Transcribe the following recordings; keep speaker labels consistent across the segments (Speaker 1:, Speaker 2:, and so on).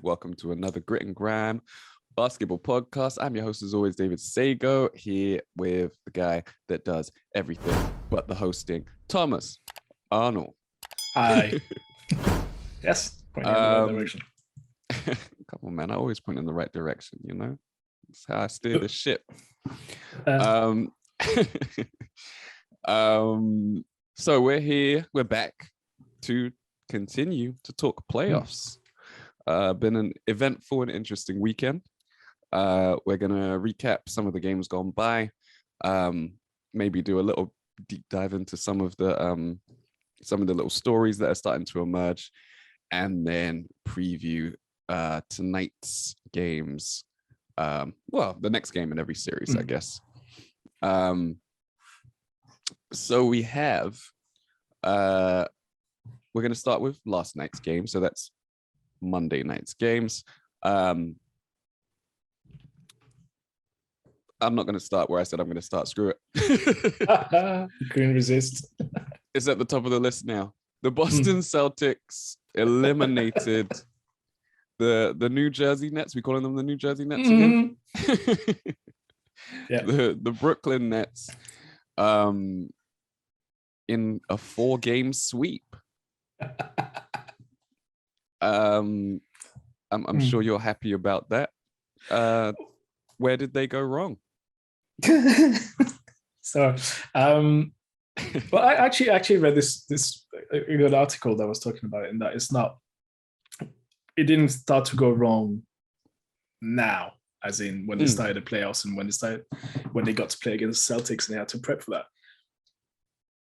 Speaker 1: Welcome to another Grit and Grime basketball podcast. I'm your host, as always, David Sagoe, here with the guy that does everything but the hosting, Thomas Arnal.
Speaker 2: Hi. Yes, pointing in the right direction.
Speaker 1: Come on, man. I always point in the right direction, you know? That's how I steer the ship. So we're here. We're back to continue to talk playoffs. Been an eventful and interesting weekend. We're gonna recap some of the games gone by. Maybe do a little deep dive into some of the little stories that are starting to emerge, and then preview tonight's games. Well, the next game in every series, I guess. So we have. We're gonna start with last night's game. So that's Monday night's games. I'm not going to start where I said I'm going to start. Screw it.
Speaker 2: You couldn't resist.
Speaker 1: It's at the top of the list now. The Boston Celtics eliminated the New Jersey Nets. We calling them the New Jersey Nets again?
Speaker 2: Yeah.
Speaker 1: The Brooklyn Nets in a 4-game sweep. I'm sure you're happy about that. Where did they go wrong?
Speaker 2: So, well, I actually read this an article that was talking about it, and that it didn't start to go wrong now, as in when they started the playoffs and when they got to play against the Celtics and they had to prep for that.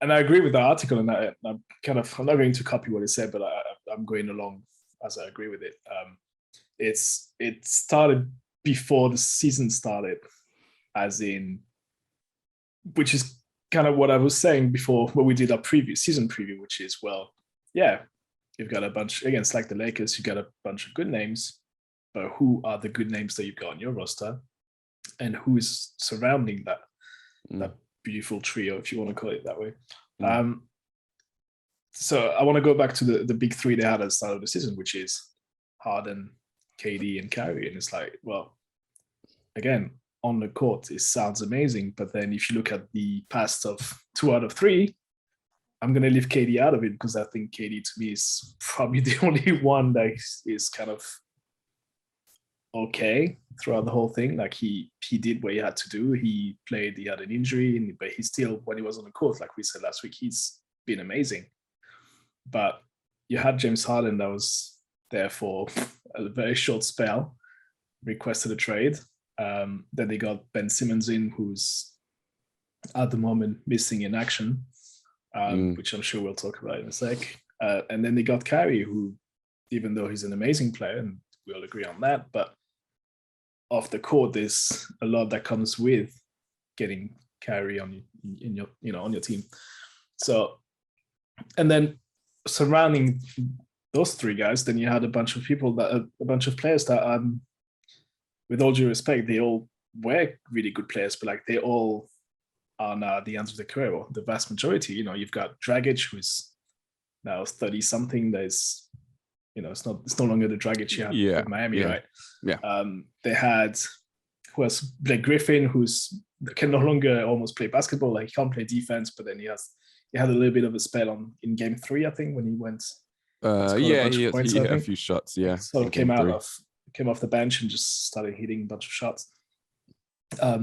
Speaker 2: And I agree with the article, and I'm not going to copy what it said, but I'm going along as I agree with it. It started before the season started, as in, which is kind of what I was saying before when we did our season preview, which is, well, yeah, you've got a bunch, against like the Lakers, you got a bunch of good names, but who are the good names that you've got on your roster, and who is surrounding that beautiful trio, if you want to call it that way. So I want to go back to the big three they had at the start of the season, which is Harden, KD, and Kyrie. And it's like, well, again, on the court, it sounds amazing. But then if you look at the past of 2 out of 3, I'm going to leave KD out of it, because I think KD to me is probably the only one that is kind of okay throughout the whole thing. Like he did what he had to do. He played, he had an injury, but he still, when he was on the court, like we said last week, he's been amazing. But you had James Harden that was there for a very short spell, requested a trade. Then they got Ben Simmons in, who's at the moment missing in action, which I'm sure we'll talk about in a sec. And then they got Kyrie, who, even though he's an amazing player, and we all agree on that, but off the court, there's a lot that comes with getting Kyrie on your team. So, and then surrounding those 3 guys, then you had a bunch of players that, with all due respect, they all were really good players, but like they all are now at the end of their career, or the vast majority. You've got Dragic, who's now 30 something. There's, it's no longer the Dragic you had in Miami, right? Yeah. They had, who was Blake Griffin, can no longer almost play basketball. Like, he can't play defense, but then he had a little bit of a spell in game 3, I think, when he went.
Speaker 1: He hit a few shots. Yeah,
Speaker 2: so came off the bench and just started hitting a bunch of shots.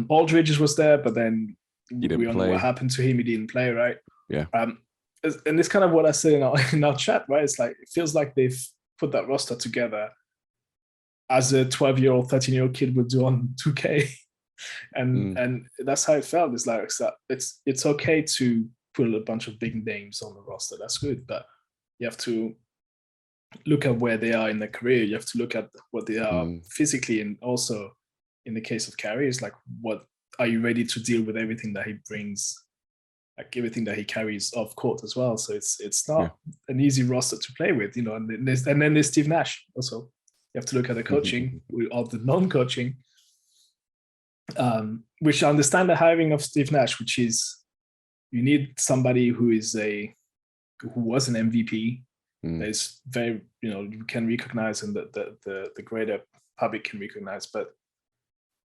Speaker 2: Aldridge was there, but then we all know what happened to him. He didn't play, right?
Speaker 1: Yeah.
Speaker 2: And it's kind of what I said in our chat, right? It's like, it feels like they've put that roster together as a 12-year-old, 13-year-old kid would do on 2K. And that's how it felt. It's like, it's okay to put a bunch of big names on the roster. That's good, but you have to look at where they are in their career. You have to look at what they are physically, and also in the case of Kyrie, it's like, what are you ready to deal with everything that he brings, like everything that he carries off court as well. So it's not an easy roster to play with, and then there's Steve Nash also. You have to look at the coaching or the non-coaching, which I understand the hiring of Steve Nash, which is, you need somebody who was an MVP, There's very, you can recognize, and the greater public can recognize, but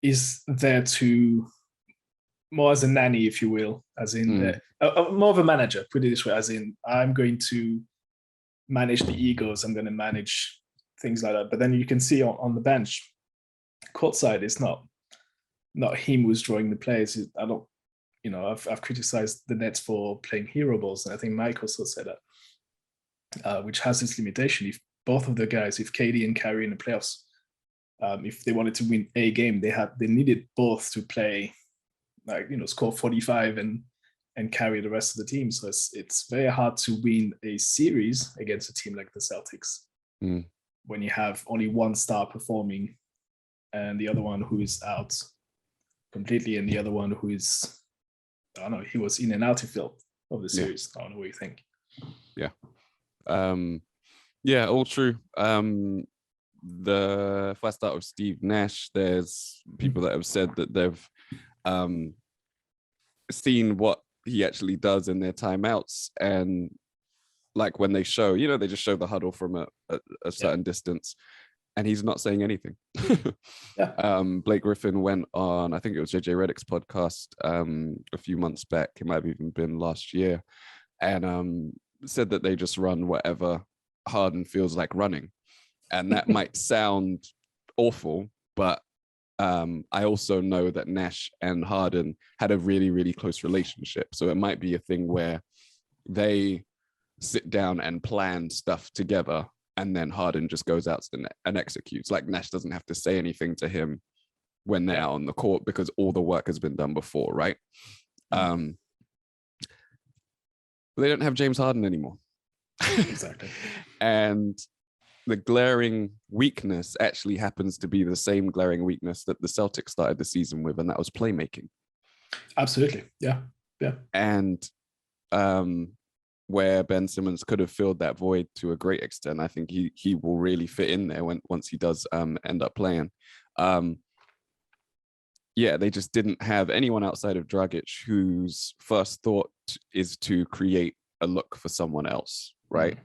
Speaker 2: is there to more as a nanny, if you will, as in more of a manager, put it this way, as in I'm going to manage the egos, I'm going to manage things like that. But then you can see on the bench, courtside, it's not him who's drawing the plays. I don't, I've criticized the Nets for playing hero balls, and I think Mike also said that, which has its limitation. If both of the guys, if KD and Kyrie in the playoffs, if they wanted to win a game, they needed both to play, score 45 and carry the rest of the team. So it's very hard to win a series against a team like the Celtics when you have only one star performing and the other one who is out completely, and the other one who is, I don't know, he was in and out of the series. I don't know what you think.
Speaker 1: Yeah. Yeah, all true. If I start with Steve Nash, there's people that have said that they've seen what he actually does in their timeouts, and like when they show, they just show the huddle from a certain distance, and he's not saying anything. Blake Griffin went on, I think it was JJ Redick's podcast a few months back, it might have even been last year, and said that they just run whatever Harden feels like running. And that might sound awful, but I also know that Nash and Harden had a really, really close relationship. So it might be a thing where they sit down and plan stuff together, and then Harden just goes out and executes. Like, Nash doesn't have to say anything to him when they're out on the court because all the work has been done before, right? They don't have James Harden anymore.
Speaker 2: Exactly.
Speaker 1: And the glaring weakness actually happens to be the same glaring weakness that the Celtics started the season with, and that was playmaking.
Speaker 2: Absolutely. Yeah.
Speaker 1: And where Ben Simmons could have filled that void to a great extent, I think he will really fit in there once he does end up playing. They just didn't have anyone outside of Dragic whose first thought is to create a look for someone else, right?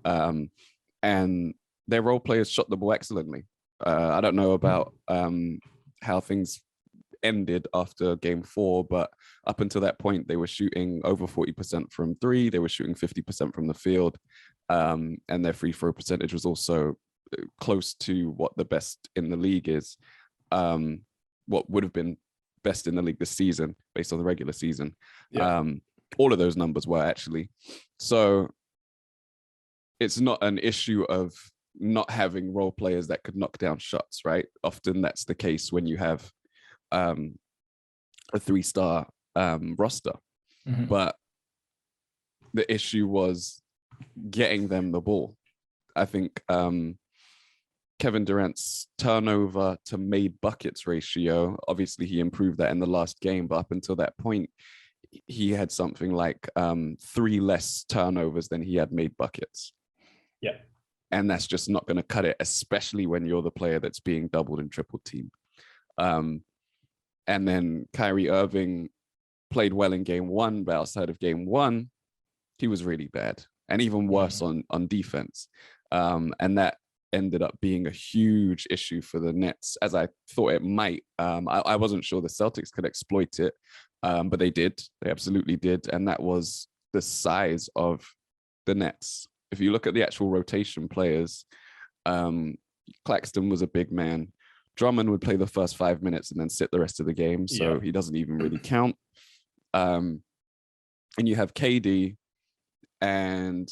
Speaker 1: And their role players shot the ball excellently. I don't know about how things ended after game 4, but up until that point, they were shooting over 40% from 3. They were shooting 50% from the field. And their free throw percentage was also close to what the best in the league is. What would have been best in the league this season based on the regular season. All of those numbers were actually. So it's not an issue of not having role players that could knock down shots, right? Often that's the case when you have a 3-star roster. But the issue was getting them the ball. I think Kevin Durant's turnover to made buckets ratio, obviously he improved that in the last game, but up until that point, he had something like 3 less turnovers than he had made buckets.
Speaker 2: Yeah.
Speaker 1: And that's just not going to cut it, especially when you're the player that's being doubled and triple teamed. And then Kyrie Irving played well in game 1, but outside of game 1, he was really bad and even worse on defense. And that ended up being a huge issue for the Nets, as I thought it might. I wasn't sure the Celtics could exploit it, but they did. They absolutely did. And that was the size of the Nets. If you look at the actual rotation players, Claxton was a big man. Drummond would play the first 5 minutes and then sit the rest of the game. So he doesn't even really count. And you have KD, and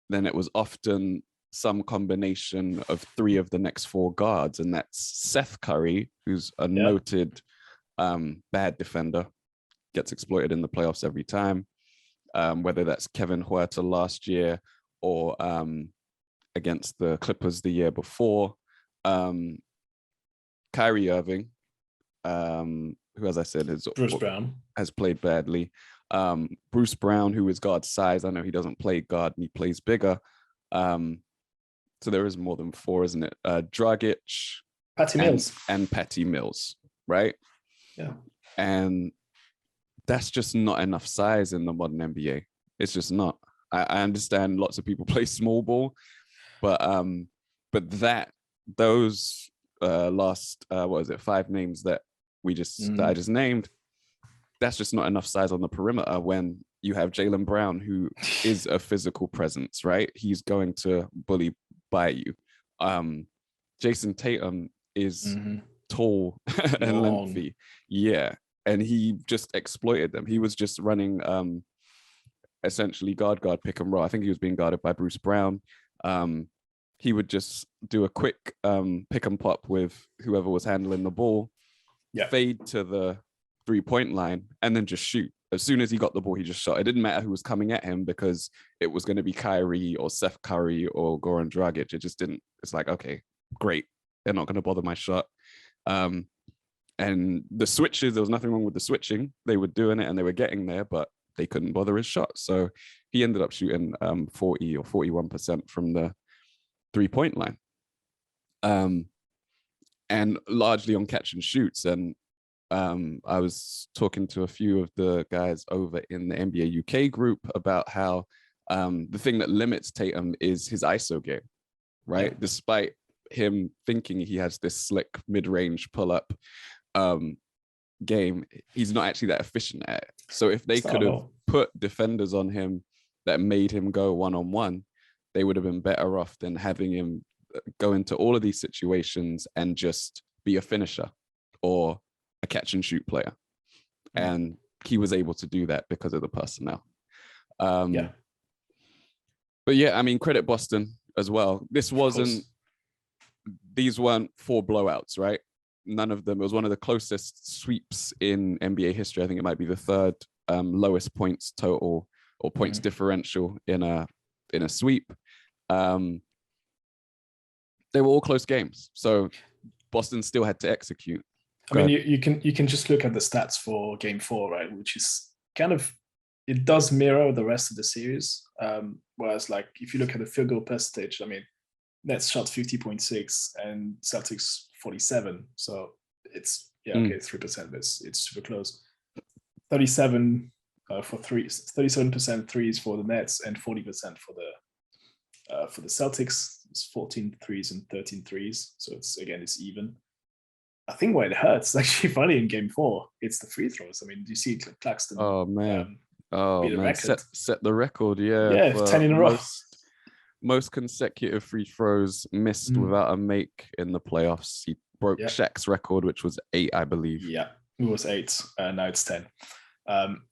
Speaker 1: then it was often some combination of 3 of the next 4 guards. And that's Seth Curry, who's a noted bad defender, gets exploited in the playoffs every time. Whether that's Kevin Huerter last year or against the Clippers the year before. Kyrie Irving, who, as I said, has played badly. Bruce Brown, who is guard size. I know he doesn't play guard and he plays bigger. So there is more than 4, isn't it? Dragic,
Speaker 2: Patty Mills.
Speaker 1: And Patty Mills, right?
Speaker 2: Yeah.
Speaker 1: And that's just not enough size in the modern NBA. It's just not. I understand lots of people play small ball, but those last what is it, 5 names that I just named, that's just not enough size on the perimeter when you have Jaylen Brown, who is a physical presence, right? He's going to bully by you. Jason Tatum is tall and lengthy. Yeah. And he just exploited them. He was just running essentially guard pick and roll. I think he was being guarded by Bruce Brown. He would just do a quick pick and pop with whoever was handling the ball, fade to the 3-point line, and then just shoot. As soon as he got the ball, he just shot. It didn't matter who was coming at him because it was going to be Kyrie or Seth Curry or Goran Dragic. It just didn't. It's like, okay, great. They're not going to bother my shot. And the switches, there was nothing wrong with the switching. They were doing it and they were getting there, but they couldn't bother his shot. So he ended up shooting 40 or 41% from the 3-point line. And largely on catch and shoots. And I was talking to a few of the guys over in the NBA UK group about how the thing that limits Tatum is his ISO game, right? Yeah. Despite him thinking he has this slick mid-range pull-up game, he's not actually that efficient at it. So if they could have put defenders on him that made him go one-on-one, they would have been better off than having him go into all of these situations and just be a finisher or a catch and shoot player. And he was able to do that because of the personnel. But yeah, I mean, credit Boston as well. These weren't 4 blowouts, right? None of them. It was one of the closest sweeps in NBA history. I think it might be the 3rd lowest points total or points differential in a sweep. They were all close games, so Boston still had to execute.
Speaker 2: I mean, you can just look at the stats for Game 4, right? Which is kind of, it does mirror the rest of the series. Whereas, like, if you look at the field goal percentage, I mean, Nets shot 50.6 and Celtics 47. So it's 3%, but it's super close. 37 for threes, 37% threes for the Nets and 40% for the Celtics. It's 14 threes and 13 threes. So it's even. I think why it hurts, it's actually funny in Game 4, it's the free throws. I mean, do you see Claxton?
Speaker 1: Oh man, set the record.
Speaker 2: Yeah, 10 in a row.
Speaker 1: Most consecutive free throws missed without a make in the playoffs. He broke Shaq's record, which was 8, I believe.
Speaker 2: Yeah, it was 8. Now it's 10.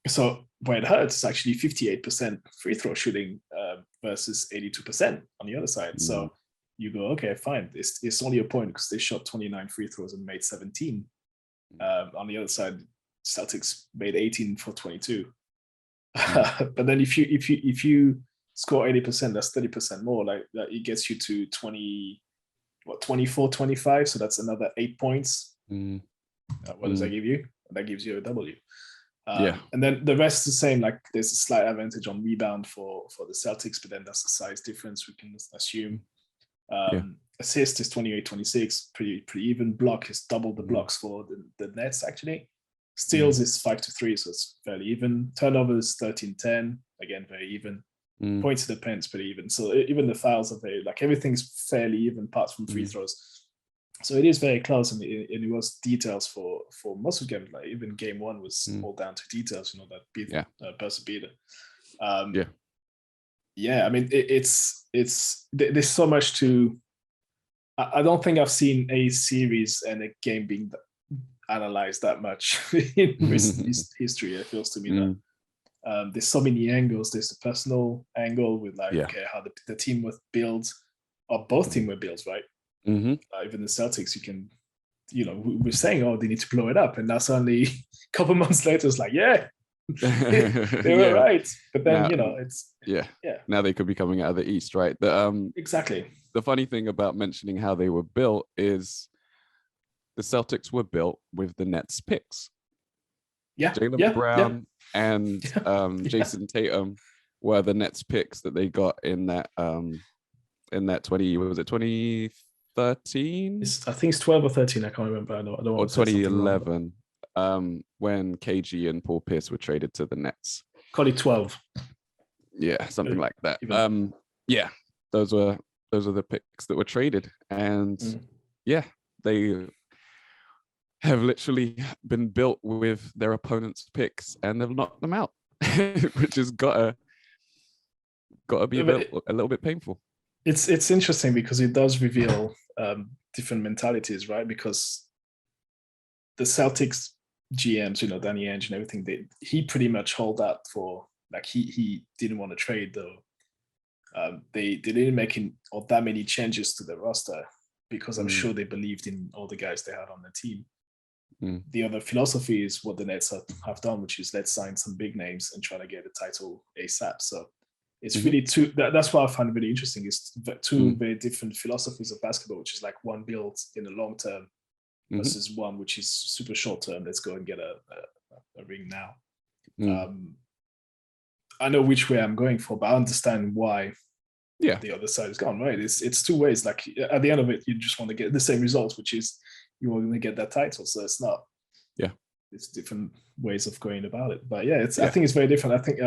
Speaker 2: So where it hurts is actually 58% free throw shooting versus 82% on the other side. So you go, okay, fine. It's only a point because they shot 29 free throws and made 17. On the other side, Celtics made 18 for 22. But then if you score 80%, that's 30% more. Like that, it gets you to 24, 25. So that's another 8 points. What does that give you? That gives you a W. And then the rest is the same. Like there's a slight advantage on rebound for the Celtics, but then that's the size difference we can assume. Assist is 28-26, pretty even. Block is double the blocks for the Nets actually. Steals is 5-3, so it's fairly even. Turnovers 13-10, again very even. Points to the pens pretty even. So even the fouls are very, like, everything's fairly even apart from free throws. So it is very close, and it was details for most of the games. Like even Game 1 was all down to details. You know, that buzzer beater. I mean, it's there's so much to. I don't think I've seen a series and a game being analyzed that much in recent history. It feels to me that there's so many angles. There's the personal angle with okay, how the team was built, or both teams were built, right? Even the Celtics, you can, we're saying, oh, they need to blow it up, and that's only a couple months later. It's like, they were right, but then now, it's now they could be coming out of the East, right? Exactly.
Speaker 1: The funny thing about mentioning how they were built is the Celtics were built with the Nets picks. Jaylen Brown and Jason Tatum were the Nets picks that they got in that 2013?
Speaker 2: I think it's 12 or 13. I can't remember. I don't
Speaker 1: or 2011, when KG and Paul Pierce were traded to the Nets.
Speaker 2: Call it 12.
Speaker 1: Yeah, something like that.
Speaker 2: Even.
Speaker 1: Yeah, those are the picks that were traded, and yeah, they have literally been built with their opponent's picks, and they've knocked them out, which has gotta be a little bit painful.
Speaker 2: It's interesting because it does reveal different mentalities, right? Because the Celtics GMs, Downey and everything, he pretty much held out for, like, he didn't want to trade though. They didn't make all that many changes to the roster because I'm sure they believed in all the guys they had on the team. The other philosophy is what the Nets have done, which is let's sign some big names and try to get a title ASAP. So it's really two. That's what I find really interesting, is two very different philosophies of basketball, which is like one built in the long term versus one which is super short term. Let's go and get a ring now. I know which way I'm going for, but I understand why the other side is gone, right? It's two ways. Like, at the end of it, you just want to get the same results, which is you want to get that title. So it's not. Yeah, it's different ways of going about it. But yeah, I think it's very different. I think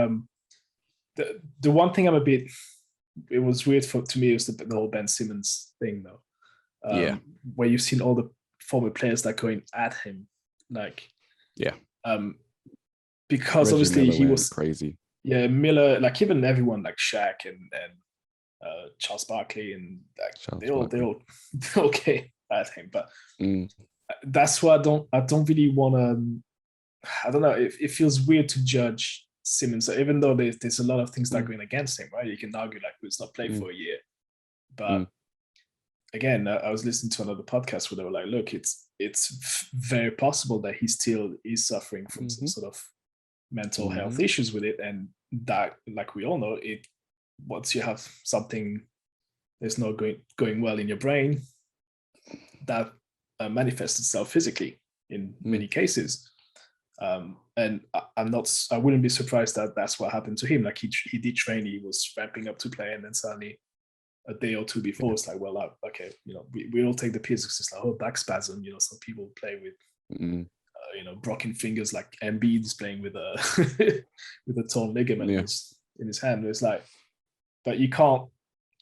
Speaker 2: the one thing it was weird to me was the whole Ben Simmons thing, though. Where you've seen all the former players that going at him, like, because Reggie obviously Miller he was
Speaker 1: crazy.
Speaker 2: Yeah, Miller, like, even everyone like Shaq and Charles Barkley, and like they all came at him. But that's why I don't really want to. I don't know. It feels weird to judge Simmons, even though there's a lot of things that are going against him, right? You can argue like he's not played for a year, but again, I was listening to another podcast where they were like, "Look, it's very possible that he still is suffering from some sort of mental health issues with it, and that, like we all know, it once you have something that's not going well in your brain, that manifests itself physically in many cases. And I wouldn't be surprised that that's what happened to him. Like, he did train, he was ramping up to play, and then suddenly a day or two before, it's like, well, okay, we all take the piss. It's like, back spasm. Some people play with broken fingers, like Embiid is playing with a with a torn ligament in his hand. It's like, but you can't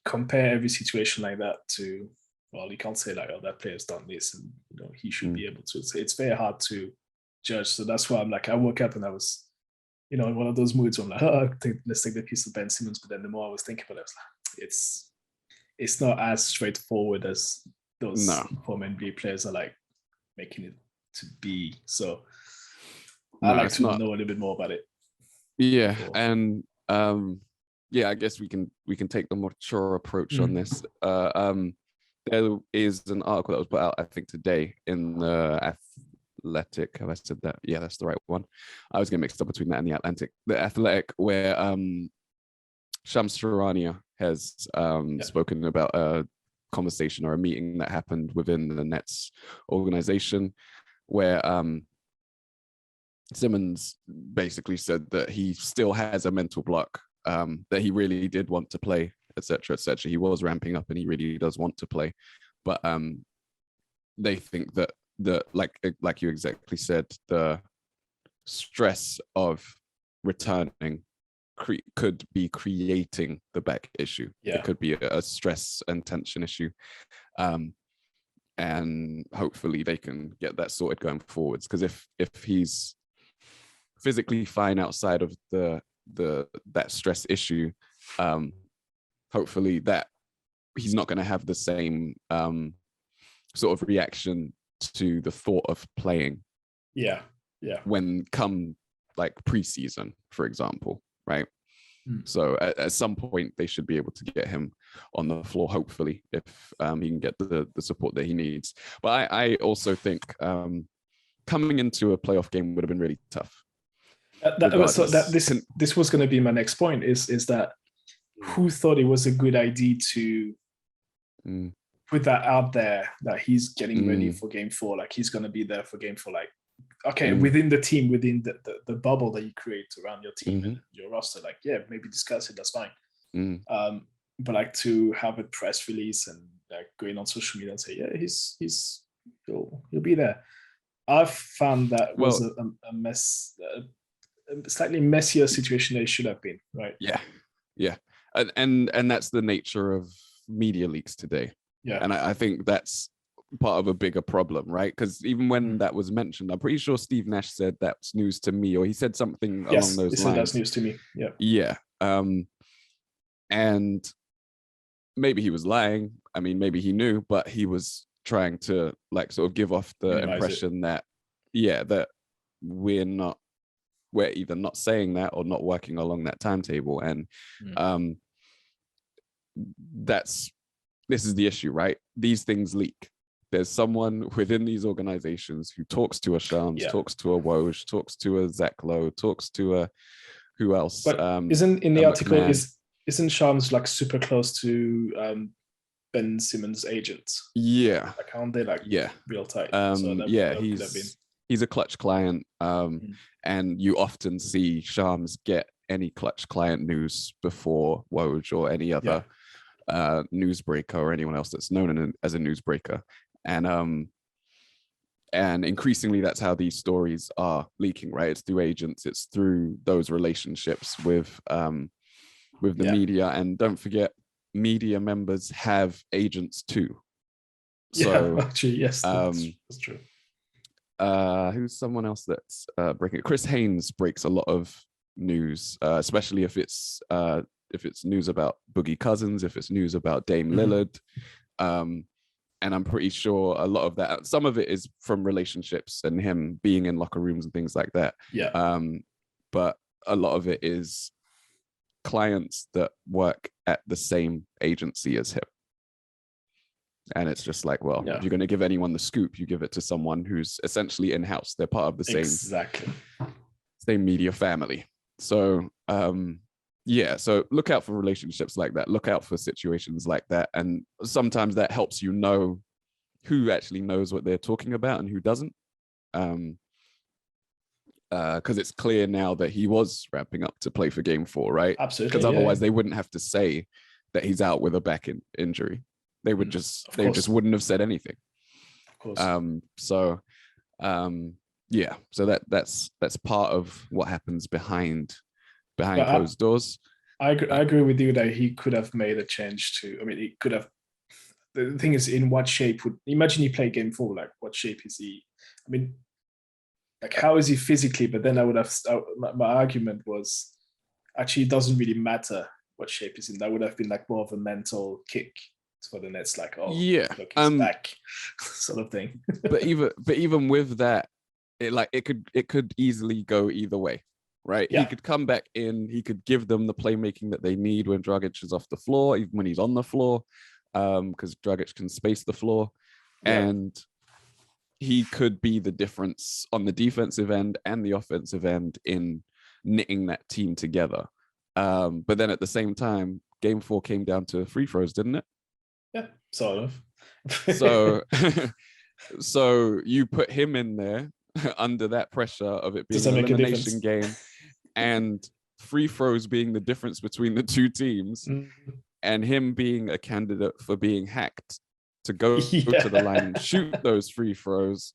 Speaker 2: compare every situation like that to, well, you can't say like, oh, that player's done this and he should be able to. It's very hard to judge. So that's why I'm like, I woke up and I was in one of those moods where I'm like, let's take the piece of Ben Simmons. But then the more I was thinking about it, I was like, it's not as straightforward as those former NBA players are like making it to be. So I like to know a little bit more about it.
Speaker 1: Yeah, and I guess we can take the mature approach on this. There is an article that was put out, I think, today in the Athletic. Have I said that? Yeah, that's the right one. I was getting mixed up between that and the Athletic, where Shams Charania has spoken about a conversation or a meeting that happened within the Nets organization, where Simmons basically said that he still has a mental block, that he really did want to play, etc., etc. He was ramping up and he really does want to play, but they think that like you exactly said, the stress of returning could be creating the back issue. It could be a stress and tension issue, and hopefully they can get that sorted going forwards. Because if he's physically fine outside of that stress issue, hopefully that he's not going to have the same sort of reaction to the thought of playing. When come like preseason, for example, right? So at some point they should be able to get him on the floor, hopefully, if he can get the support that he needs. But I also think coming into a playoff game would have been really tough.
Speaker 2: This was going to be my next point, is that who thought it was a good idea to put that out there, that he's getting ready for game 4, like he's going to be there for game 4, like, okay, within the team, within the bubble that you create around your team and your roster, like, maybe discuss it, that's fine. But like, to have a press release and like going on social media and say, he'll be there. I've found that was a mess, a slightly messier situation than it should have been, right?
Speaker 1: Yeah. And that's the nature of media leaks today.
Speaker 2: Yeah.
Speaker 1: And I think that's part of a bigger problem, right? Because even when that was mentioned, I'm pretty sure Steve Nash said that's news to me, or he said something along those
Speaker 2: he
Speaker 1: lines.
Speaker 2: said that's news to me. Yeah.
Speaker 1: Yeah. And maybe he was lying. I mean, maybe he knew, but he was trying to like sort of give off the impression that we're either not saying that or not working along that timetable. And this is the issue, right? These things leak. There's someone within these organizations who talks to a Shams, talks to a Woj, talks to a Zach Lowe, talks to a who else?
Speaker 2: But isn't in the article isn't Shams like super close to Ben Simmons' agents?
Speaker 1: Yeah.
Speaker 2: Like aren't they like real tight?
Speaker 1: He's a Clutch client. And you often see Shams get any Clutch client news before Woj or any other newsbreaker or anyone else that's known as a newsbreaker. And increasingly that's how these stories are leaking, right? It's through agents, it's through those relationships with the media. And don't forget, media members have agents too. So
Speaker 2: actually, yes, that's true.
Speaker 1: Who's someone else that's breaking? Chris Haynes breaks a lot of news, especially if it's news about Boogie Cousins, if it's news about Dame Lillard. And I'm pretty sure a lot of that, some of it is from relationships and him being in locker rooms and things like that.
Speaker 2: Yeah.
Speaker 1: But a lot of it is clients that work at the same agency as him. And it's just like, well, if you're going to give anyone the scoop, you give it to someone who's essentially in-house. They're part of the same media family. So, so look out for relationships like that. Look out for situations like that. And sometimes that helps you know who actually knows what they're talking about and who doesn't. Because it's clear now that he was ramping up to play for Game 4, right?
Speaker 2: Absolutely.
Speaker 1: Because otherwise they wouldn't have to say that he's out with a back injury. They would just wouldn't have said anything.
Speaker 2: Of course.
Speaker 1: So that's part of what happens behind closed doors.
Speaker 2: I agree with you that he could have made a change to. I mean, he could have. The thing is, in what shape imagine he played Game 4? Like, what shape is he? I mean, like, how is he physically? But then I would have. My argument was actually it doesn't really matter what shape he's in. That would have been like more of a mental kick for the Nets, like, look, he's back, sort of thing.
Speaker 1: but even with that, it could easily go either way, right? He could come back in, he could give them the playmaking that they need when Dragic is off the floor, even when he's on the floor, because Dragic can space the floor, and he could be the difference on the defensive end and the offensive end in knitting that team together. But then at the same time, Game 4 came down to free throws, didn't it?
Speaker 2: Yeah, sort of.
Speaker 1: So you put him in there under that pressure of it being an elimination game and free throws being the difference between the two teams, and him being a candidate for being hacked to go to the line and shoot those free throws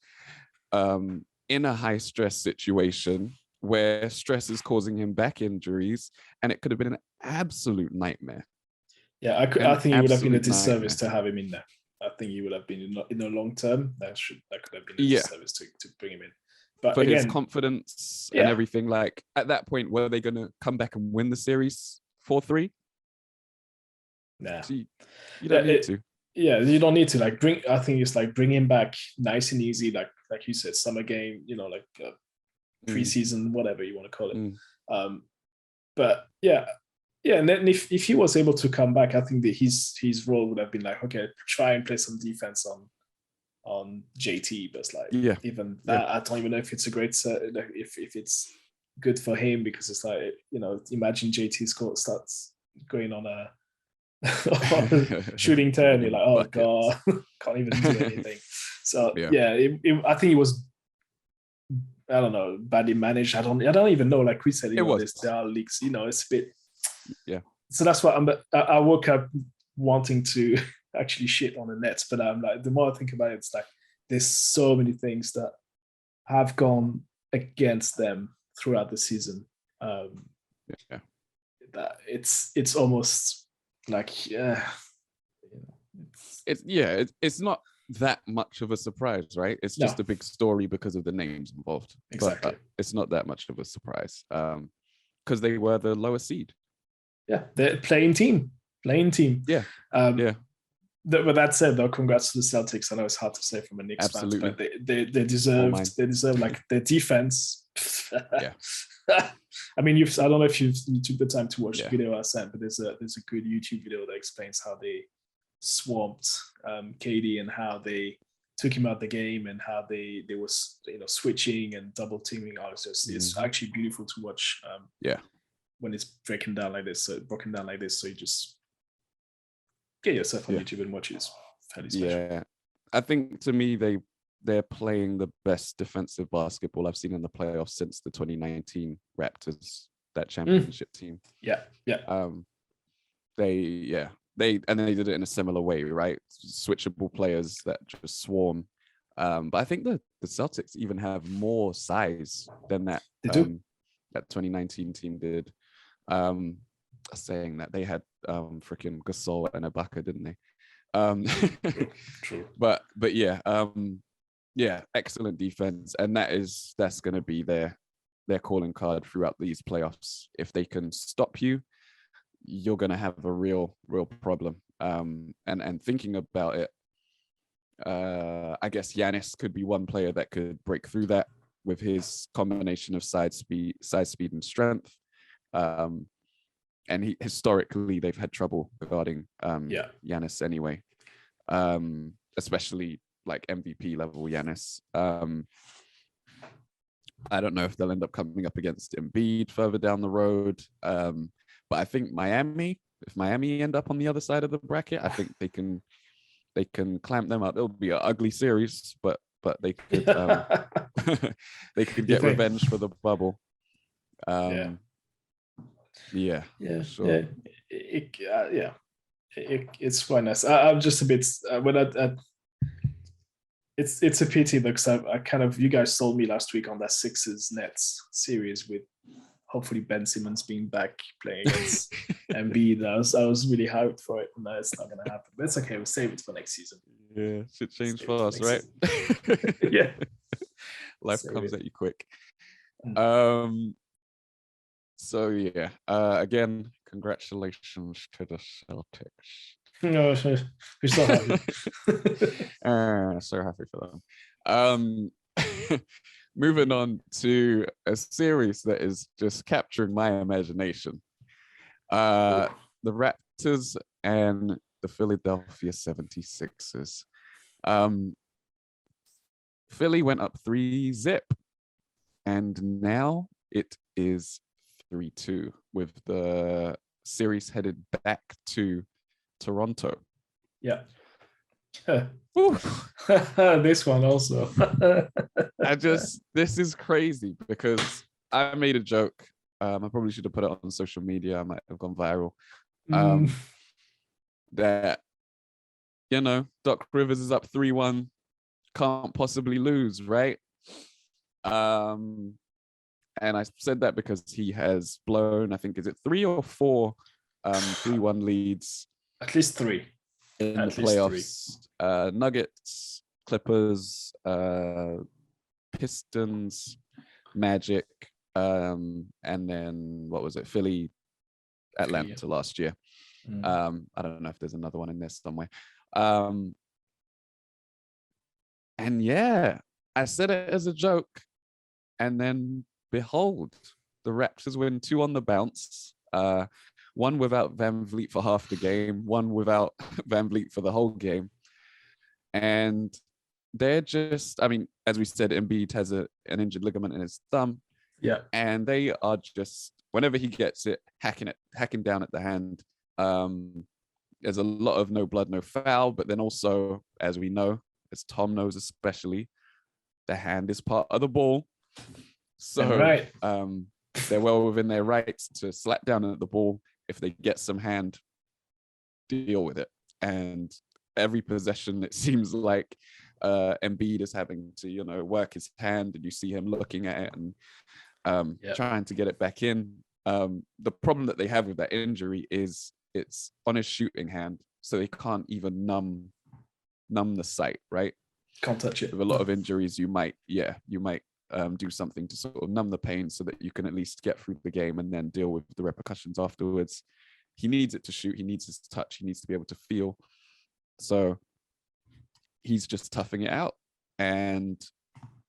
Speaker 1: in a high stress situation where stress is causing him back injuries, and it could have been an absolute nightmare.
Speaker 2: Yeah, I think it would have been a disservice to have him in there. I think he would have been in the long term. That could have been a disservice to bring him in. But
Speaker 1: for
Speaker 2: again,
Speaker 1: his confidence and everything, like at that point, were they going to come back and win the series 4-3?
Speaker 2: Nah,
Speaker 1: so you don't need to.
Speaker 2: Yeah, you don't need to. I think it's like bring him back nice and easy, like you said, summer game, like preseason, whatever you want to call it. But and then if he was able to come back, I think that his role would have been like, okay, try and play some defense on JT, but it's like even that I don't even know if it's a great if it's good for him, because it's like, imagine JT starts going on a shooting turn, you're like, oh god, can't even do anything. So I think it was, I don't know, badly managed. I don't even know. Like we said, there are leaks. It's a bit.
Speaker 1: Yeah.
Speaker 2: So that's why I woke up wanting to actually shit on the Nets, but I'm like, the more I think about it, it's like there's so many things that have gone against them throughout the season. it's almost like
Speaker 1: it's not that much of a surprise, right? It's just a big story because of the names involved.
Speaker 2: Exactly.
Speaker 1: But it's not that much of a surprise because they were the lower seed.
Speaker 2: Yeah, they're playing team.
Speaker 1: Yeah.
Speaker 2: But that said, though, congrats to the Celtics. I know it's hard to say from a Knicks fan, but they deserve like their defense.
Speaker 1: Yeah.
Speaker 2: I mean, I don't know if you took the time to watch the video I sent, but there's a good YouTube video that explains how they swamped KD and how they took him out the game and how they was switching and double teaming. It's actually beautiful to watch. When it's broken down like this, so you just get yourself on YouTube and watch it. It's fairly special.
Speaker 1: Yeah, I think to me they're playing the best defensive basketball I've seen in the playoffs since the 2019 Raptors, that championship team.
Speaker 2: Yeah.
Speaker 1: They did it in a similar way, right? Switchable players that just swarm. But I think the Celtics even have more size than that. That 2019 team did. Saying that they had freaking Gasol and Ibaka, didn't they?
Speaker 2: True.
Speaker 1: But excellent defense, and that's going to be their calling card throughout these playoffs. If they can stop you, you're going to have a real problem. And thinking about it, I guess Giannis could be one player that could break through that with his combination of size, speed, and strength. And historically they've had trouble guarding Giannis anyway, especially like MVP level Giannis. I don't know if they'll end up coming up against Embiid further down the road, but I think if Miami end up on the other side of the bracket, I think they can clamp them up. It'll be an ugly series, but they could they could get revenge for the bubble. Sure.
Speaker 2: It's quite nice. I'm just a bit it's a pity because I kind of, you guys sold me last week on that Sixers Nets series with hopefully Ben Simmons being back playing against Embiid. I was really hyped for it, and it's not gonna happen. But it's okay. We'll save it for next season.
Speaker 1: Yeah, should change fast, right?
Speaker 2: Yeah,
Speaker 1: life comes at you quick. So again, congratulations to the Celtics.
Speaker 2: No, we're so happy.
Speaker 1: So happy for them. Moving on to a series that is just capturing my imagination. The Raptors and the Philadelphia 76ers. Philly went up 3-0, and now it is 3-2 with the series headed back to Toronto.
Speaker 2: Yeah. This one also.
Speaker 1: This is crazy because I made a joke. I probably should have put it on social media. I might have gone viral. That, Doc Rivers is up 3-1, can't possibly lose, right? And I said that because he has blown, I think, is it 3 or 4 3-1 leads?
Speaker 2: At least 3.
Speaker 1: In the playoffs. Nuggets, Clippers, Pistons, Magic, and then, what was it? Philly, Atlanta last year. I don't know if there's another one in there somewhere. And I said it as a joke. And then, behold, the Raptors win 2 on the bounce. One without Van Vliet for half the game, one without Van Vliet for the whole game. And they're just, as we said, Embiid has an injured ligament in his thumb.
Speaker 2: Yeah.
Speaker 1: And they are just, whenever he gets it, hacking down at the hand. There's a lot of no blood, no foul, but then also, as we know, as Tom knows especially, the hand is part of the ball. So they're well within their rights to slap down at the ball. If they get some hand, deal with it. And every possession, it seems like Embiid is having to, work his hand, and you see him looking at it and trying to get it back in. The problem that they have with that injury is it's on his shooting hand, so they can't even numb the site, right?
Speaker 2: Can't touch it.
Speaker 1: With a lot of injuries, you might do something to sort of numb the pain so that you can at least get through the game and then deal with the repercussions afterwards. He needs it to shoot. He needs his touch. He needs to be able to feel. So he's just toughing it out. And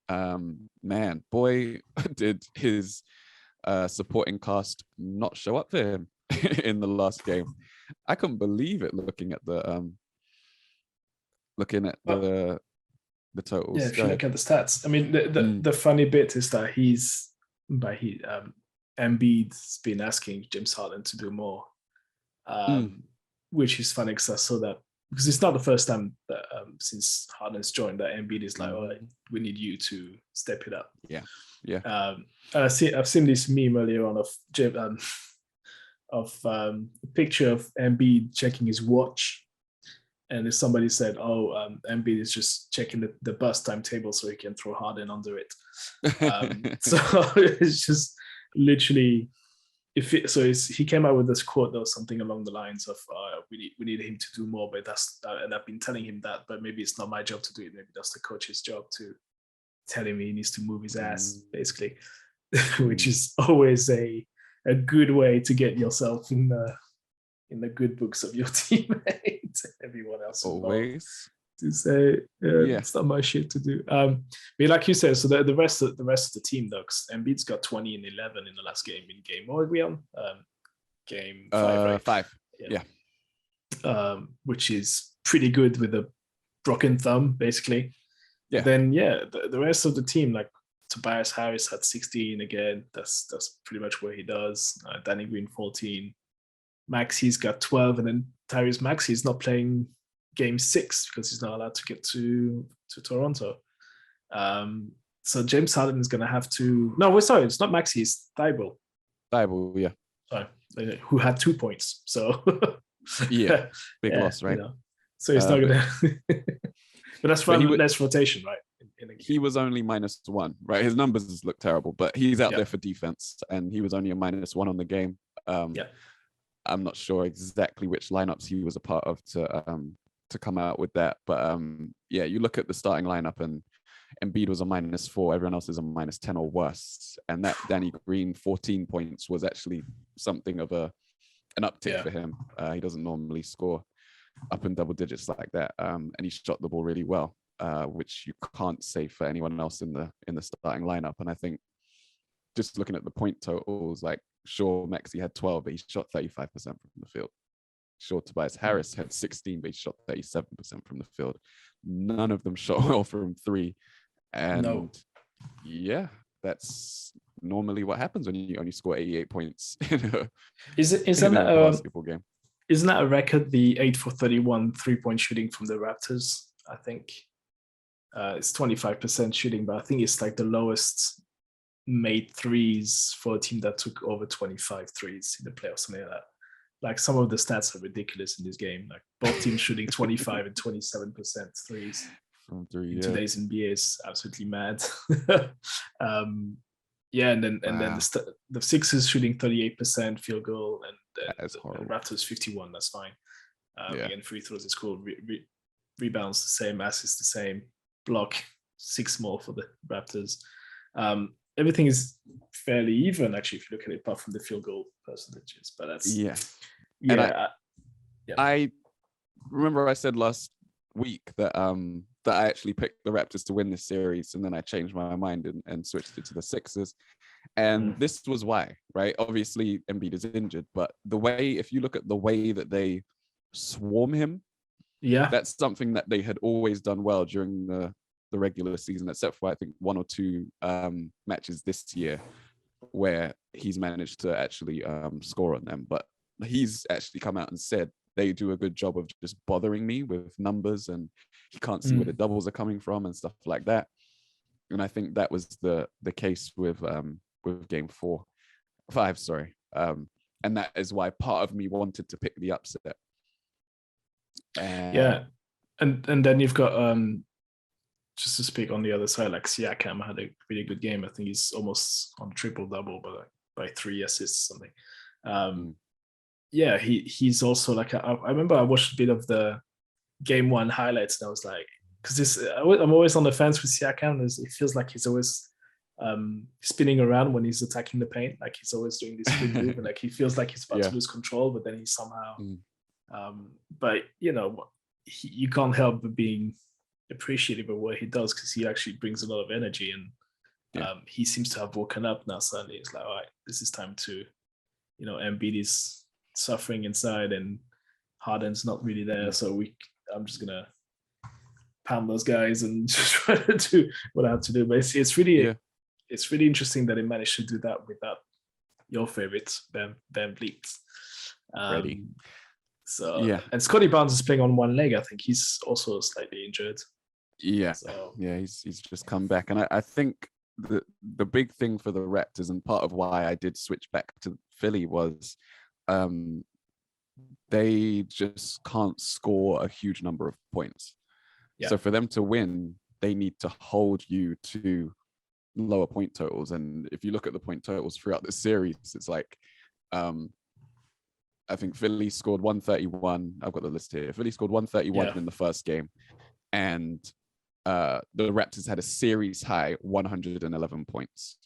Speaker 1: man, boy, did his supporting cast not show up for him in the last game. I couldn't believe it looking at the totals.
Speaker 2: Yeah, if you look at the stats, I mean, the funny bit is that Embiid's been asking James Harden to do more, which is funny because I saw that, because it's not the first time that since Harden's joined that Embiid is like, oh, we need you to step it up.
Speaker 1: Yeah.
Speaker 2: I've seen this meme earlier on of a picture of Embiid checking his watch. And if somebody said, Embiid is just checking the bus timetable so he can throw Harden under it. So it's just literally, he came out with this quote that was something along the lines of, we need him to do more, but and I've been telling him that, but maybe it's not my job to do it. Maybe that's the coach's job to tell him he needs to move his ass, basically, which is always a good way to get yourself in the good books of your teammate. Everyone else
Speaker 1: always
Speaker 2: to say, it's not my shit to do. But like you said, so the rest of the team, though, because Embiid's got 20 and 11 in the last game. What are we on? Game 5, right?
Speaker 1: 5. Yeah.
Speaker 2: Which is pretty good with a broken thumb, basically. Yeah. Then the rest of the team, like Tobias Harris had 16 again. That's pretty much where he does. Danny Green 14. Maxi's got 12, and then Tyrese Maxey's not playing game 6 because he's not allowed to get to Toronto. So James Harden is going to have to. No, we're sorry, it's not Maxey, it's Thibault.
Speaker 1: Thibault, yeah.
Speaker 2: Sorry, who had 2 points. So
Speaker 1: big loss, right?
Speaker 2: So he's not going to. But that's less rotation, right?
Speaker 1: He was only -1, right? His numbers look terrible, but he's out there for defense, and he was only a -1 on the game. I'm not sure exactly which lineups he was a part of to come out with that, but you look at the starting lineup, and Embiid was a -4, everyone else is a -10 or worse, and that Danny Green 14 points was actually something of an uptick for him. He doesn't normally score up in double digits like that, and he shot the ball really well, which you can't say for anyone else in the starting lineup. And I think just looking at the point totals, like, sure, Maxey had 12, but he shot 35% from the field. Sure, Tobias Harris had 16, but he shot 37% from the field. None of them shot well from 3. And that's normally what happens when you only score 88 points in a basketball game.
Speaker 2: Isn't that a record, the 8 for 31 3-point shooting from the Raptors? I think it's 25% shooting, but I think it's like the lowest made threes for a team that took over 25 threes in the playoffs, something like that. Like, some of the stats are ridiculous in this game. Like, both teams shooting 25 and 27% threes
Speaker 1: from 3.
Speaker 2: In today's NBA is absolutely mad. And then the Sixers shooting 38% field goal, and the Raptors 51. That's fine. Again, free throws is cool. Rebounds the same, assists the same. Block 6 more for the Raptors. Everything is fairly even, actually, if you look at it, apart from the field goal percentages. But that's
Speaker 1: I remember I said last week that I actually picked the Raptors to win this series, and then I changed my mind and switched it to the Sixers. And this was why, right? Obviously, Embiid is injured, but if you look at the way that they swarm him, that's something that they had always done well during the regular season, except for I think 1 or 2 matches this year where he's managed to actually score on them. But he's actually come out and said they do a good job of just bothering me with numbers, and he can't see where the doubles are coming from and stuff like that. And I think that was the case with game 5, sorry. And that is why part of me wanted to pick the upset.
Speaker 2: And then you've got just to speak on the other side, like, Siakam had a really good game. I think he's almost on triple-double, but by 3 assists or something. Yeah, he's also like I remember I watched a bit of the game 1 highlights, and I was like, because I'm always on the fence with Siakam. It feels like he's always spinning around when he's attacking the paint, like he's always doing this good move, and like he feels like he's about to lose control, but then he somehow. But you can't help but being appreciative of what he does, because he actually brings a lot of energy, and he seems to have woken up now. Suddenly, it's like, all right, this is time to, Embiid is suffering inside, and Harden's not really there, so I'm just gonna pound those guys and just try to do what I have to do. But it's really interesting that he managed to do that without your favorites, Van Vliet.
Speaker 1: Ready.
Speaker 2: And Scotty Barnes is playing on one leg. I think he's also slightly injured. He's
Speaker 1: just come back, and I think the big thing for the Raptors, and part of why I did switch back to Philly, was they just can't score a huge number of points. So for them to win, they need to hold you to lower point totals. And if you look at the point totals throughout the series, it's like I think Philly scored 131. I've got the list here. Philly scored 131 in the first game, and the Raptors had a series high 111 points.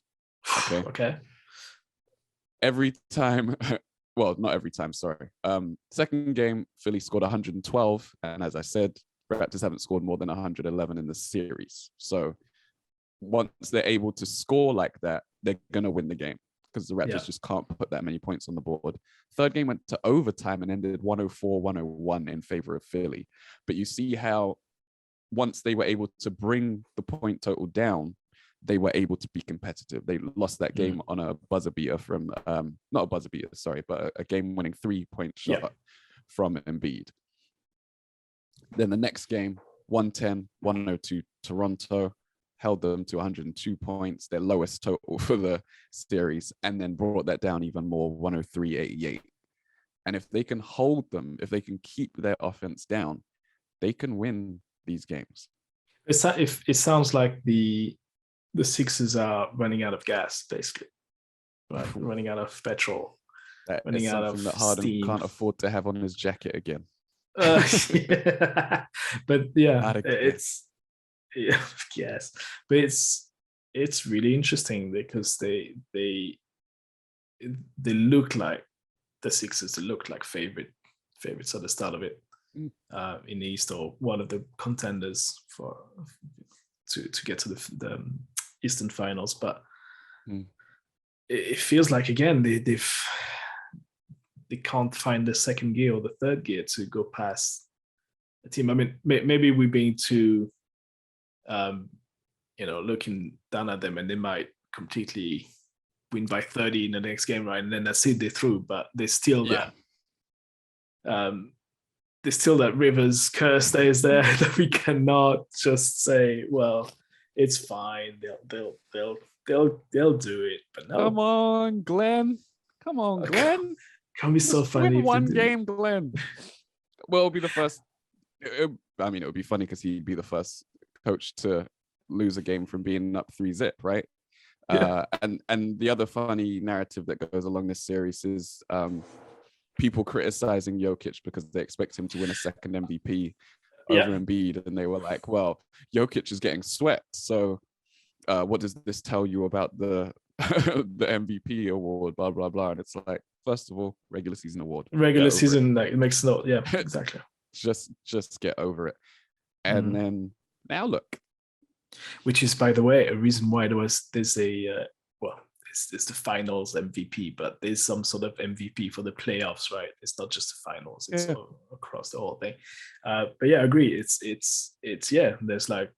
Speaker 2: Okay.
Speaker 1: Every time, well, not every time, sorry. Second game, Philly scored 112, and as I said, Raptors haven't scored more than 111 in the series. So once they're able to score like that, they're gonna win the game, because the Raptors just can't put that many points on the board. Third game went to overtime and ended 104-101 in favor of Philly. But you see how once they were able to bring the point total down, they were able to be competitive. They lost that game on a buzzer beater from, not a buzzer beater, sorry, but a game-winning 3-point shot from Embiid. Then the next game, 110-102 Toronto, held them to 102 points, their lowest total for the series, and then brought that down even more, 103-88. And if they can hold them, if they can keep their offense down, they can win these games.
Speaker 2: It sounds like the Sixers are running out of gas, basically, right? Running out of petrol, running out of
Speaker 1: that Harden
Speaker 2: steam.
Speaker 1: Can't afford to have on his jacket again.
Speaker 2: But but it's really interesting, because they look like the Sixers. They look like favorites at the start of it in the East, or one of the contenders to get to the Eastern Finals. But it feels like, again, they can't find the second gear or the third gear to go past a team. I mean, maybe we're being too looking down at them, and they might completely win by 30 in the next game, right? And then that's it, they're through. But there's still that Rivers curse that is there, that we cannot just say, well, it's fine, they'll do it. But no.
Speaker 1: Come on, Glenn.
Speaker 2: Can be so funny.
Speaker 1: Win one game, Glenn. Well, it'll be the first. It would be funny, because he'd be the first coach to lose a game from being up 3-0, right? And the other funny narrative that goes along this series is people criticizing Jokic because they expect him to win a second MVP over Embiid, and they were like, "Well, Jokic is getting swept, so what does this tell you about the the MVP award?" Blah blah blah. And it's like, first of all, regular season award.
Speaker 2: Regular season, like, it makes no, exactly.
Speaker 1: just get over it. And then now look.
Speaker 2: Which is, by the way, a reason why there's it's the finals MVP, but there's some sort of MVP for the playoffs, right? It's not just the finals; it's across the whole thing. But I agree. It's there's like,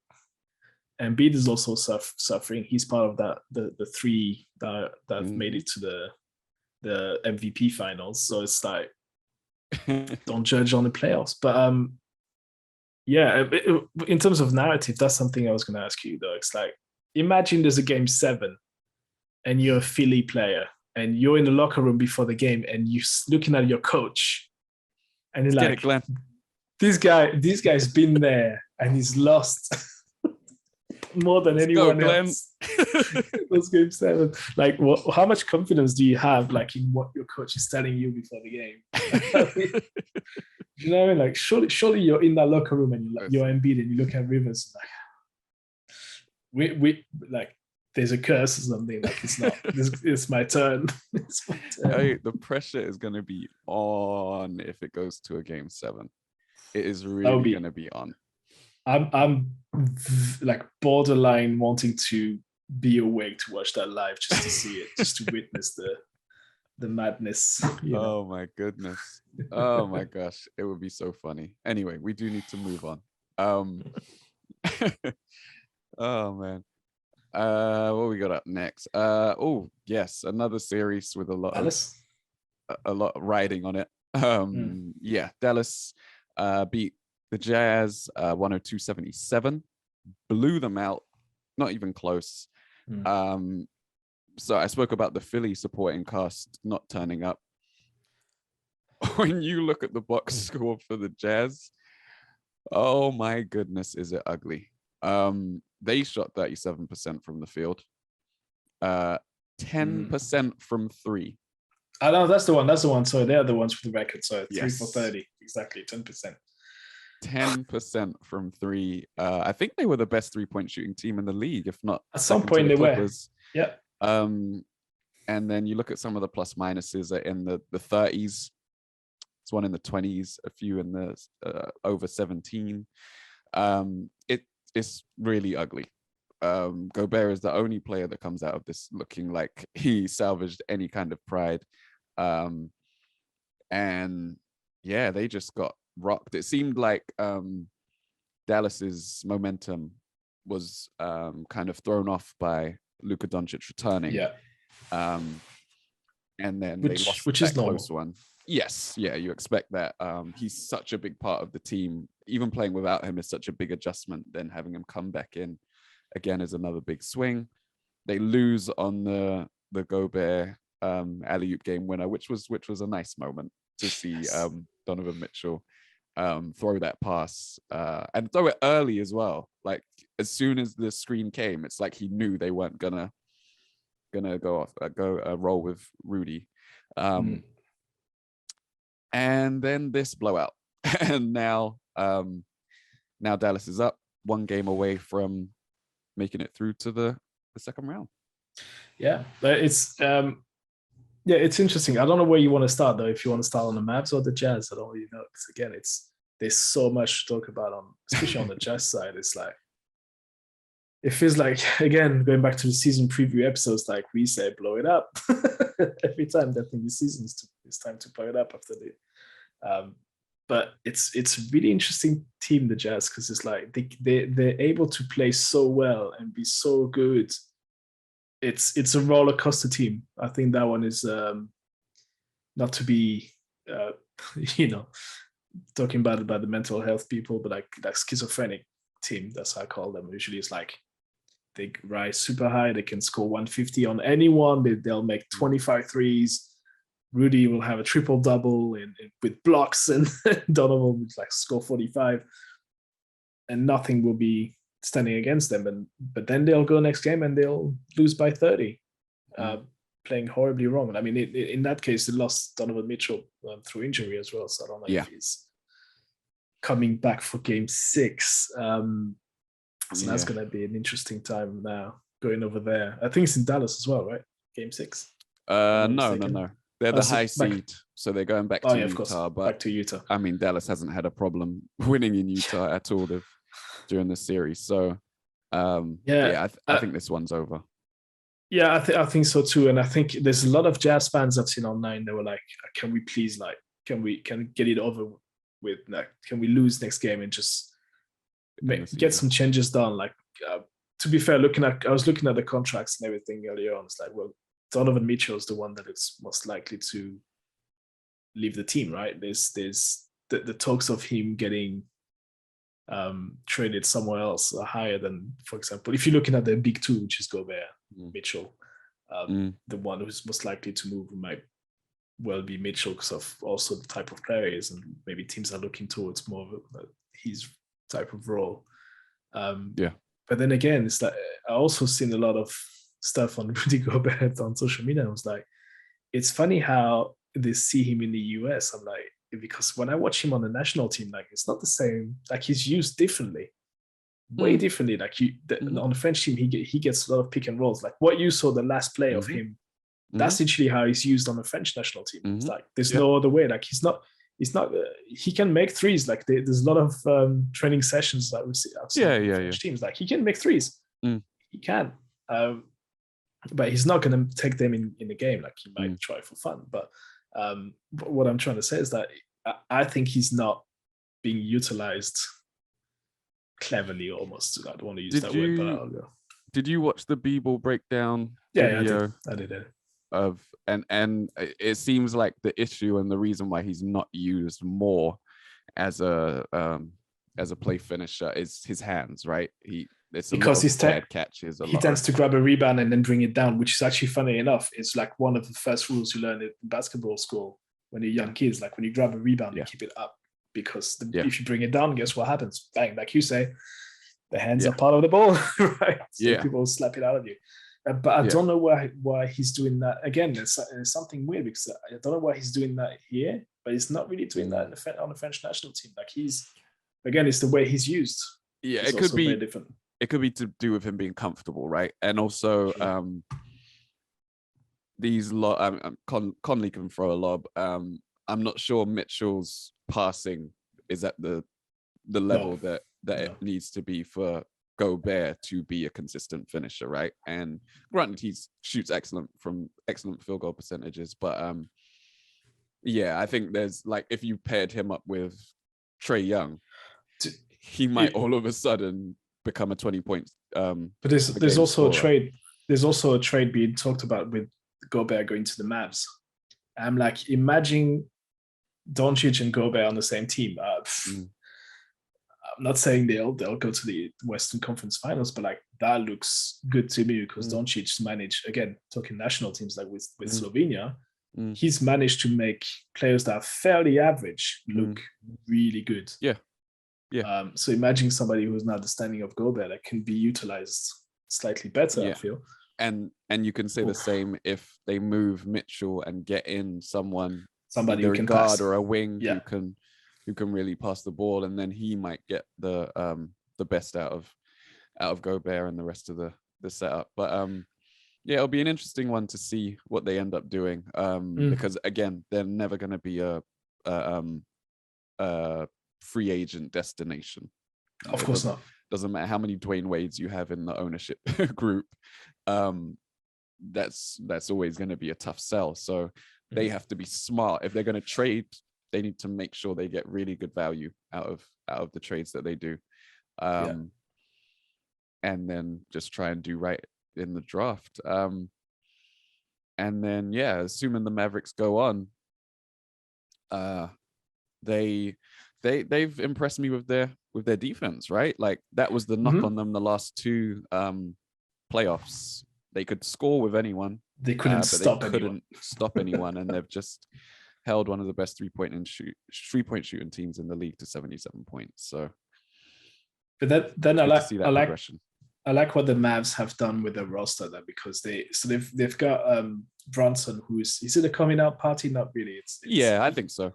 Speaker 2: Embiid is also suffering. He's part of that the three that made it to the MVP finals. So it's like, don't judge on the playoffs. But in terms of narrative, that's something I was going to ask you, though. It's like, imagine there's a game 7 and you're a Philly player and you're in the locker room before the game and you're looking at your coach and you're like, this guy's been there and he's lost more than anyone else. Those game 7. Like, how much confidence do you have, like, in what your coach is telling you before the game? You know what I mean? Like, surely you're in that locker room and you're Embiid and you look at Rivers like, we like, there's a curse or something. Like, it's not. It's my turn. It's my turn.
Speaker 1: Hey, the pressure is going to be on if it goes to a game 7. It is really going to be on.
Speaker 2: I'm like borderline wanting to be awake to watch that live just to see it, just to witness the madness.
Speaker 1: Oh my goodness. Oh my gosh. It would be so funny. Anyway, we do need to move on. Oh man. What we got up next? Oh yes, another series with a lot riding on it. Yeah, Dallas beat the Jazz 102-77, blew them out, not even close. So I spoke about the Philly supporting cast not turning up. When you look at the box score for the Jazz, oh my goodness, is it ugly. They shot 37% from the field, 10% from 3.
Speaker 2: I know that's the one. So they're the ones for the record. So 3
Speaker 1: Yes.
Speaker 2: for 30, exactly 10%.
Speaker 1: 10% from 3. I think they were the best 3-point shooting team in the league, if not
Speaker 2: at some point they
Speaker 1: Clippers.
Speaker 2: were. Yeah.
Speaker 1: And then you look at some of the plus minuses are in the 30s. It's one in the 20s, a few in the over 17. It's really ugly. Gobert is the only player that comes out of this looking like he salvaged any kind of pride. And yeah, they just got rocked. It seemed like Dallas's momentum was kind of thrown off by Luka Doncic returning.
Speaker 2: Yeah.
Speaker 1: And then
Speaker 2: which
Speaker 1: they lost
Speaker 2: is
Speaker 1: that
Speaker 2: normal.
Speaker 1: close one. Yes, yeah, you expect that. He's such a big part of the team. Even playing without him is such a big adjustment. Then having him come back in again is another big swing. They lose on the Gobert alley-oop game winner, which was a nice moment to see Donovan Mitchell throw that pass and throw it early as well. Like as soon as the screen came, it's like he knew they weren't gonna go roll with Rudy. And then this blowout, and now Dallas is up 1 game away from making it through to the second round.
Speaker 2: Yeah, but it's it's interesting. I don't know where you want to start though. If you want to start on the Mavs or the Jazz, I don't really know. Because again, there's so much to talk about especially on the Jazz side. It's like it feels like, again, going back to the season preview episodes, like we say, blow it up every time. Definitely the seasons, it's time to blow it up after the. But it's a really interesting team, the Jazz, because it's like they're able to play so well and be so good. It's a roller coaster team. I think that one is not to be, talking about the mental health people, but like schizophrenic team. That's how I call them. Usually, it's like they rise super high. They can score 150 on anyone. They'll make 25 threes. Rudy will have a triple-double with blocks, and Donovan will like score 45, and nothing will be standing against them. But then they'll go next game and they'll lose by 30, playing horribly wrong. And I mean, in that case, they lost Donovan Mitchell through injury as well. So I don't know if he's coming back for game 6. So that's going to be an interesting time now going over there. I think it's in Dallas as well, right? Game 6.
Speaker 1: No. They're the high seed, so they're going back to Utah. But
Speaker 2: back to Utah.
Speaker 1: I mean, Dallas hasn't had a problem winning in Utah at all during the series. So, I think this one's over.
Speaker 2: Yeah, I think so too. And I think there's a lot of Jazz fans I've seen online. They were like, "Can we please, can we get it over with? Like, can we lose next game and just get some changes done?" Like, to be fair, I was looking at the contracts and everything earlier on. It's like, well, Donovan Mitchell is the one that is most likely to leave the team, right? There's the talks of him getting traded somewhere else are higher than, for example, if you're looking at the big two, which is Gobert, Mitchell, the one who's most likely to move might well be Mitchell because of also the type of player he is, and maybe teams are looking towards more of his type of role. But then again, it's like I also seen a lot of stuff on Rudy Gobert on social media. I was like, it's funny how they see him in the US. I'm like, because when I watch him on the national team, like it's not the same. Like he's used differently, way differently. Like on the French team, he gets a lot of pick and rolls. Like what you saw the last play of him, that's literally how he's used on the French national team. It's like there's no other way. Like he's not. He can make threes. Like there's a lot of training sessions that we see outside French teams. Like he can make threes. He can. But he's not going to take them in the game. Like he might try for fun. But what I'm trying to say is that I think he's not being utilized cleverly almost. I don't want to use that word, but I'll go.
Speaker 1: Did you watch the B-ball breakdown
Speaker 2: video? I did.
Speaker 1: Of and it seems like the issue and the reason why he's not used more as a play finisher is his hands, right? Because he's catches.
Speaker 2: He tends to grab a rebound and then bring it down, which is actually funny enough. It's like one of the first rules you learn in basketball school when you're young kids. Like when you grab a rebound, you keep it up, because if you bring it down, guess what happens? Bang! Like you say, the hands are part of the ball, right? So people slap it out of you. But I don't know why he's doing that. Again, there's something weird, because I don't know why he's doing that here, but he's not really doing that on the French national team. Like it's the way he's used.
Speaker 1: Yeah, it could be very different. It could be to do with him being comfortable, right? And also, Conley can throw a lob. I'm not sure Mitchell's passing is at the level that it needs to be for Gobert to be a consistent finisher, right? And granted, he shoots excellent field goal percentages, but I think there's like, if you paired him up with Trae Young, he might all of a sudden become a 20 points.
Speaker 2: But there's also scorer. There's also a trade being talked about with Gobert going to the Mavs. I'm like, imagine Doncic and Gobert on the same team. I'm not saying they'll go to the Western Conference Finals, but like that looks good to me, because Doncic managed, again, talking national teams like with Slovenia, he's managed to make players that are fairly average look really good.
Speaker 1: Yeah.
Speaker 2: So imagine somebody who's not the standing of Gobert that can be utilized slightly better, I feel.
Speaker 1: And you can say the same if they move Mitchell and get in somebody
Speaker 2: who can
Speaker 1: guard
Speaker 2: pass,
Speaker 1: or a wing who can really pass the ball, and then he might get the best out of Gobert and the rest of the setup. But it'll be an interesting one to see what they end up doing, because again, they're never going to be a free agent destination.
Speaker 2: Of course not.
Speaker 1: Doesn't matter how many Dwayne Wades you have in the ownership group. That's always going to be a tough sell. So they have to be smart. If they're going to trade, they need to make sure they get really good value out of the trades that they do. And then just try and do right in the draft. And then, assuming the Mavericks go on, they've impressed me with their defense, right? Like that was the knock on them the last two playoffs. They could score with anyone.
Speaker 2: They couldn't stop
Speaker 1: anyone, and they've just held one of the best three-point shooting teams in the league to 77 points. So,
Speaker 2: but then I like what the Mavs have done with the roster, that because they've got Brunson, is it a coming out party? Not really.
Speaker 1: I think so.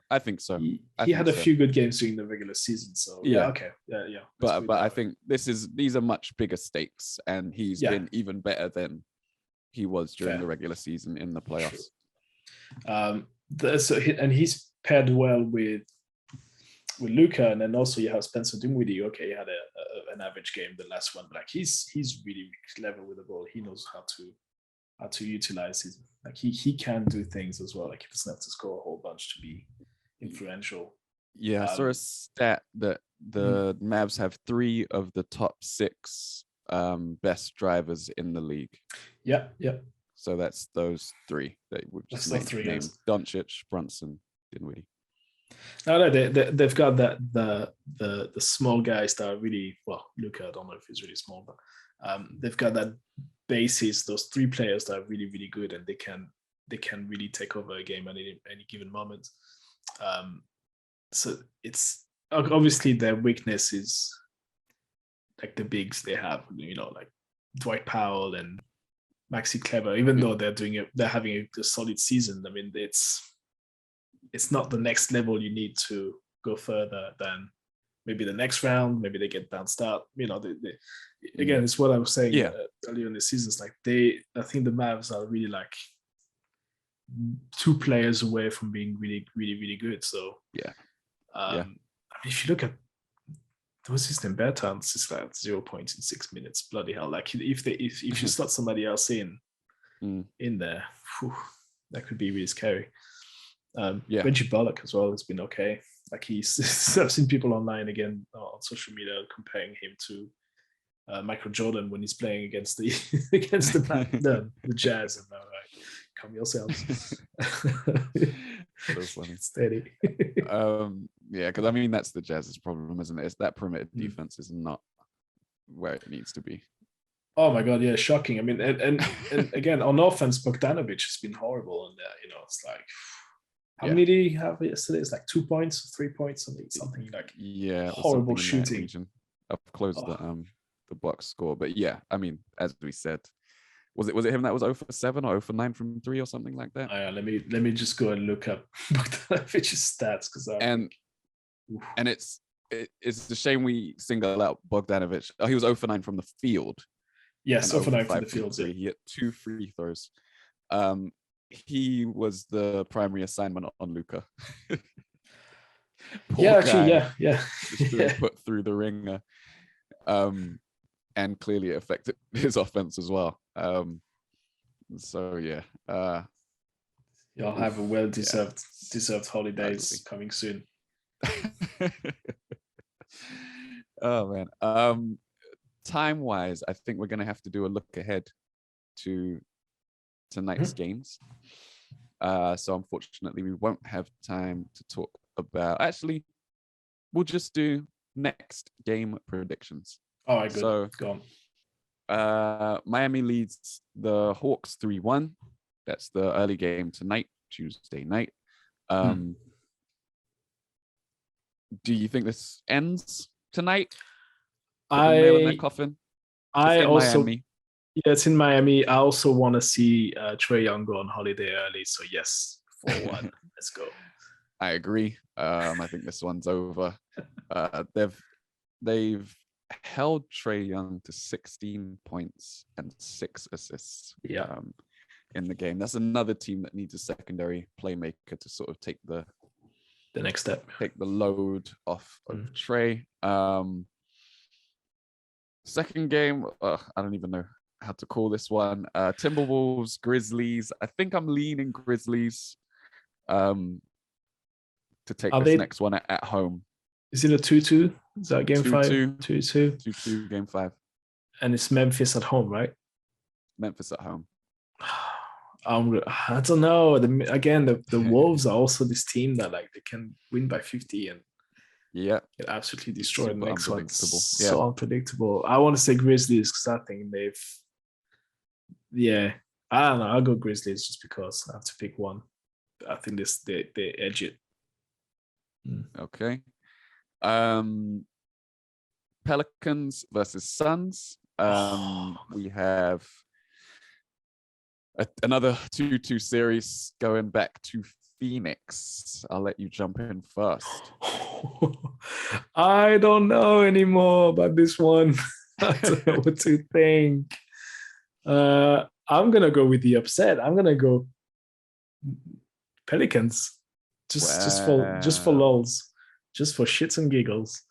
Speaker 2: He had a few good games during the regular season, so okay.
Speaker 1: But I think these are much bigger stakes, and he's been even better than he was during the regular season in the playoffs.
Speaker 2: And he's paired well with Luka, and then also you have Spencer Dinwiddie. Okay, he had an average game the last one, but like he's really clever with the ball. He knows how to utilize his, like he can do things as well. Like he doesn't have to score a whole bunch to be influential.
Speaker 1: I saw a stat that the Mavs have 3 of the top 6 best drivers in the league.
Speaker 2: Yeah.
Speaker 1: So that's those 3 that would just name Doncic, Brunson, Dinwiddie.
Speaker 2: No, they've got the small guys that are really, well, Luka, I don't know if he's really small, but they've got that basis, those 3 players that are really, really good, and they can really take over a game at any given moment. So it's obviously their weakness is like the bigs they have, like Dwight Powell and Maxi Kleber, even though they're having a solid season. I mean, it's not the next level you need to go further than maybe the next round. Maybe they get bounced out. Again, it's what I was saying earlier in the season. It's like I think the Mavs are really like 2 players away from being really, really, really good. So I mean, if you look at what's his name, Bertans is like 0 points in 6 minutes. Bloody hell! Like if you slot somebody else in there, that could be really scary. Reggie Bullock as well has been okay. Like I've seen people online again on social media comparing him to Michael Jordan when he's playing against the the Jazz, and I'm like, calm yourselves.
Speaker 1: So funny.
Speaker 2: Steady.
Speaker 1: Because I mean that's the Jazz's problem, isn't it? It's that perimeter defense is not where it needs to be.
Speaker 2: Oh my god, yeah, shocking. I mean, and again on offense, Bogdanovic has been horrible, and it's like. How many did he have yesterday? It's like 2 points, 3 points, something like horrible shooting.
Speaker 1: I've closed the box score, but I mean, as we said, was it him that was 0 for 7 or 0 for 9 from 3 or something like that?
Speaker 2: Let me just go and look up Bogdanovic's stats
Speaker 1: and it's a shame we single out Bogdanovic. Oh, he was 0 for 9 from the field.
Speaker 2: Yes, 0 for 9 from the field.
Speaker 1: He hit 2 free throws. He was the primary assignment on Luka. Just put through the ringer, and clearly it affected his offense as well.
Speaker 2: Y'all have a deserved holidays coming soon.
Speaker 1: Oh man. Time wise, I think we're gonna have to do a look ahead to tonight's games. So unfortunately we won't have time to talk about, actually we'll just do next game predictions.
Speaker 2: All right, good. So go
Speaker 1: on. Miami leads the Hawks 3-1. That's the early game tonight, Tuesday night. Do you think this ends tonight? Nail in that coffin?
Speaker 2: Miami. Yeah, it's in Miami. I also want to see Trae Young go on holiday early. So yes, 4-1. Let's go.
Speaker 1: I agree. I think this one's over. They've held Trae Young to 16 points and 6 assists. In the game. That's another team that needs a secondary playmaker to sort of take the
Speaker 2: next step,
Speaker 1: take the load off of Trae. Second game, I don't even know how to call this one. Timberwolves, Grizzlies. I think I'm leaning Grizzlies to take next one at home.
Speaker 2: Is it a 2-2? Is that game 5?
Speaker 1: 2-2. 2-2, game 5.
Speaker 2: And it's Memphis at home, right?
Speaker 1: Memphis at home.
Speaker 2: I don't know. The Wolves are also this team that like they can win by 50 and get absolutely destroyed in the next one. So unpredictable. I want to say Grizzlies because I think I don't know. I'll go Grizzlies just because I have to pick one. I think they edge it.
Speaker 1: Okay. Pelicans versus Suns. We have another 2-2 series going back to Phoenix. I'll let you jump in first.
Speaker 2: I don't know anymore about this one. I don't know what to think. I'm gonna go with the upset. I'm gonna go Pelicans. Just for lulz, just for shits and giggles.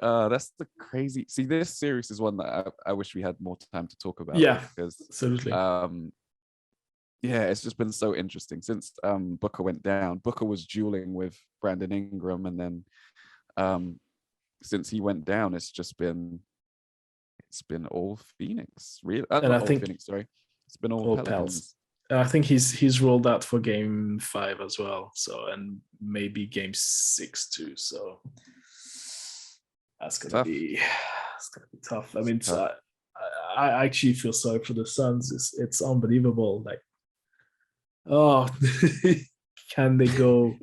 Speaker 1: That's the crazy. See, this series is one that I wish we had more time to talk about.
Speaker 2: Yeah,
Speaker 1: because
Speaker 2: absolutely.
Speaker 1: It's just been so interesting since Booker went down. Booker was dueling with Brandon Ingram, and then since he went down, it's been all Phoenix. Really,
Speaker 2: and I think
Speaker 1: Phoenix. Sorry, it's been all Pelicans.
Speaker 2: And I think he's rolled out for game 5 as well. So, and maybe game 6 too. So that's gonna be tough. I mean, I actually feel sorry for the Suns. It's unbelievable. Like, can they go?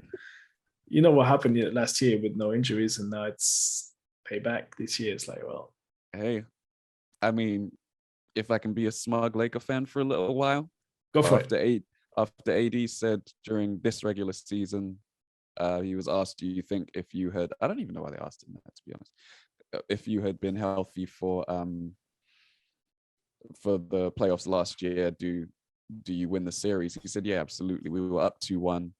Speaker 2: You know what happened last year with no injuries, and now it's payback this year. It's like, well,
Speaker 1: Hey, I mean, if I can be a smug Laker fan for a little while,
Speaker 2: Go for it.
Speaker 1: After AD said during this regular season, he was asked, "Do you think if you had?" I don't even know why they asked him that, to be honest. If you had been healthy for the playoffs last year, do you win the series? He said, "Yeah, absolutely. We were up 2-1,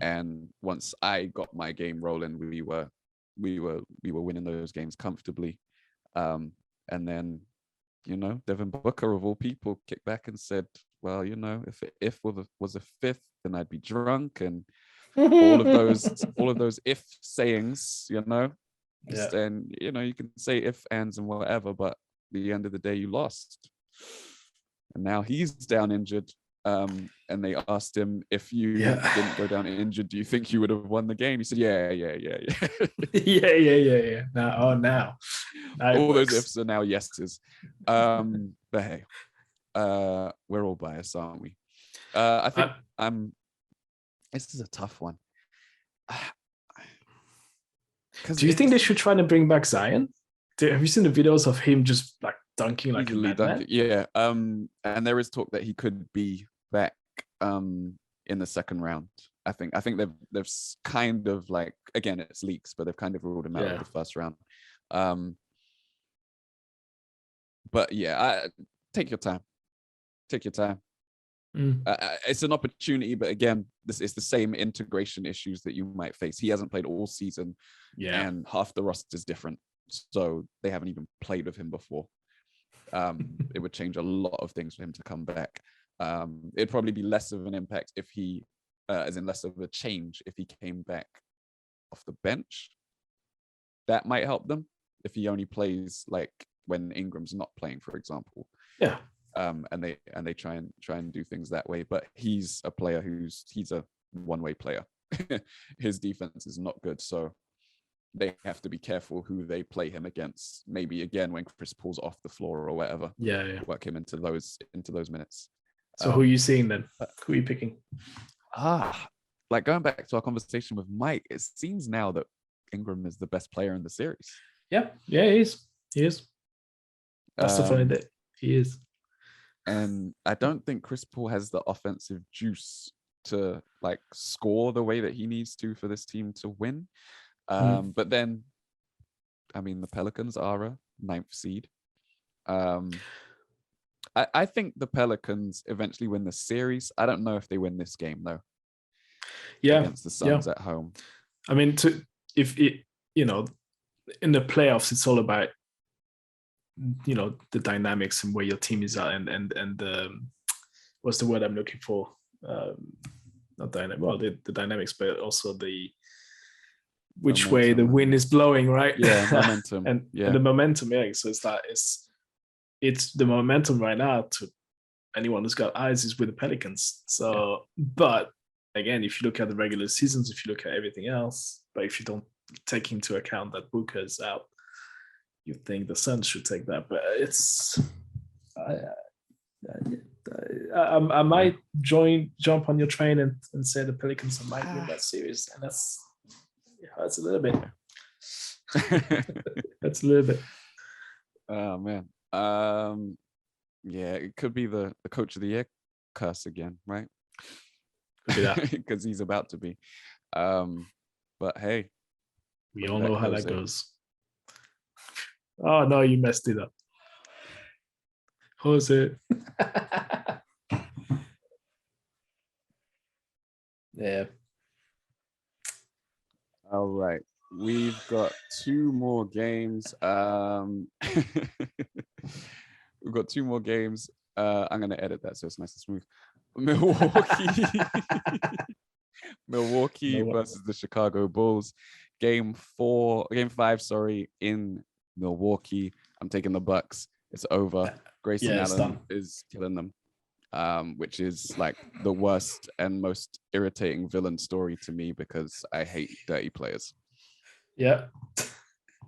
Speaker 1: and once I got my game rolling, we were winning those games comfortably." And then, Devin Booker of all people kicked back and said, "Well, if was a fifth, then I'd be drunk," and all of those if sayings,
Speaker 2: Yeah.
Speaker 1: and you can say if, ands, and whatever, but at the end of the day, you lost, and now he's down injured. And they asked him, if you didn't go down injured, do you think you would have won the game? He said, yeah.
Speaker 2: yeah. Now
Speaker 1: all those ifs are now yeses. But hey, we're all biased, aren't we? I think this is a tough one.
Speaker 2: Do you think they should try to bring back Zion? Have you seen the videos of him just like dunking like a madman?
Speaker 1: Yeah. And there is talk that he could be back in the second round. I think they've kind of, like, again, it's leaks, but they've kind of ruled him out of the first round. But yeah, take your time. It's an opportunity, but again, this is the same integration issues that you might face. He hasn't played all season, and half the roster is different, so they haven't even played with him before. It would change a lot of things for him to come back. It'd probably be less of an impact if he, as in less of a change, if he came back off the bench. That might help them if he only plays like when Ingram's not playing, for example.
Speaker 2: Yeah.
Speaker 1: And they try and do things that way. But he's a player he's a one-way player. His defense is not good, so they have to be careful who they play him against. Maybe again when Chris Paul's off the floor or whatever.
Speaker 2: Yeah.
Speaker 1: Work him into those minutes.
Speaker 2: So who are you seeing then? Who are you picking?
Speaker 1: Like going back to our conversation with Mike, it seems now that Ingram is the best player in the series.
Speaker 2: Yeah, he is. That's the funny bit. He is.
Speaker 1: And I don't think Chris Paul has the offensive juice to like score the way that he needs to for this team to win. But then, I mean, the Pelicans are a 9th seed. I think the Pelicans eventually win the series. I don't know if they win this game though.
Speaker 2: Yeah,
Speaker 1: against the Suns at home.
Speaker 2: I mean, if it, in the playoffs, it's all about the dynamics and where your team is at, and what's the word I'm looking for? Not dynamic. Well, the dynamics, but also the which momentum. Way the wind is blowing, right?
Speaker 1: Yeah, momentum.
Speaker 2: and the momentum, yeah. So it's the momentum right now to anyone who's got eyes is with the Pelicans. So, but again, if you look at the regular seasons, if you look at everything else, but if you don't take into account that Booker's out, you think the Suns should take that. But I might jump on your train and say the Pelicans might win that series, and that's a little bit. That's a little bit.
Speaker 1: Oh man. Yeah, it could be the coach of the year curse again, right?
Speaker 2: Could be that.
Speaker 1: Because he's about to be. But hey,
Speaker 2: we all know how that goes. Oh no, you messed it up. Jose. Yeah.
Speaker 1: All right. We've got 2 more games. We've got 2 more games. I'm going to edit that so it's nice and smooth. Milwaukee versus the Chicago Bulls. Game 5, in Milwaukee. I'm taking the Bucks. It's over. Grayson Allen is killing them, which is like the worst and most irritating villain story to me because I hate dirty players.
Speaker 2: Yeah.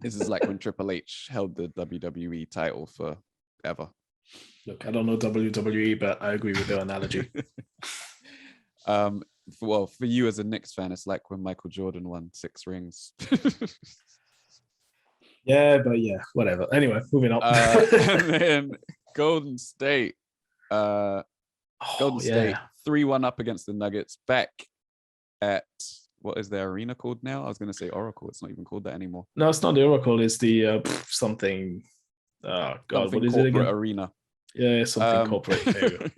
Speaker 1: This is like when Triple H held the WWE title forever.
Speaker 2: Look, I don't know WWE, but I agree with the analogy.
Speaker 1: Well, for you as a Knicks fan, it's like when Michael Jordan won 6 rings.
Speaker 2: Yeah, but whatever. Anyway, moving on.
Speaker 1: And then Golden State. Golden State 3-1 up against the Nuggets. Back at what is their arena called now? I was going to say Oracle. It's not even called that anymore.
Speaker 2: No, it's not the Oracle. It's the something. Oh God,
Speaker 1: something
Speaker 2: what is it again?
Speaker 1: Arena.
Speaker 2: Yeah, something corporate. There you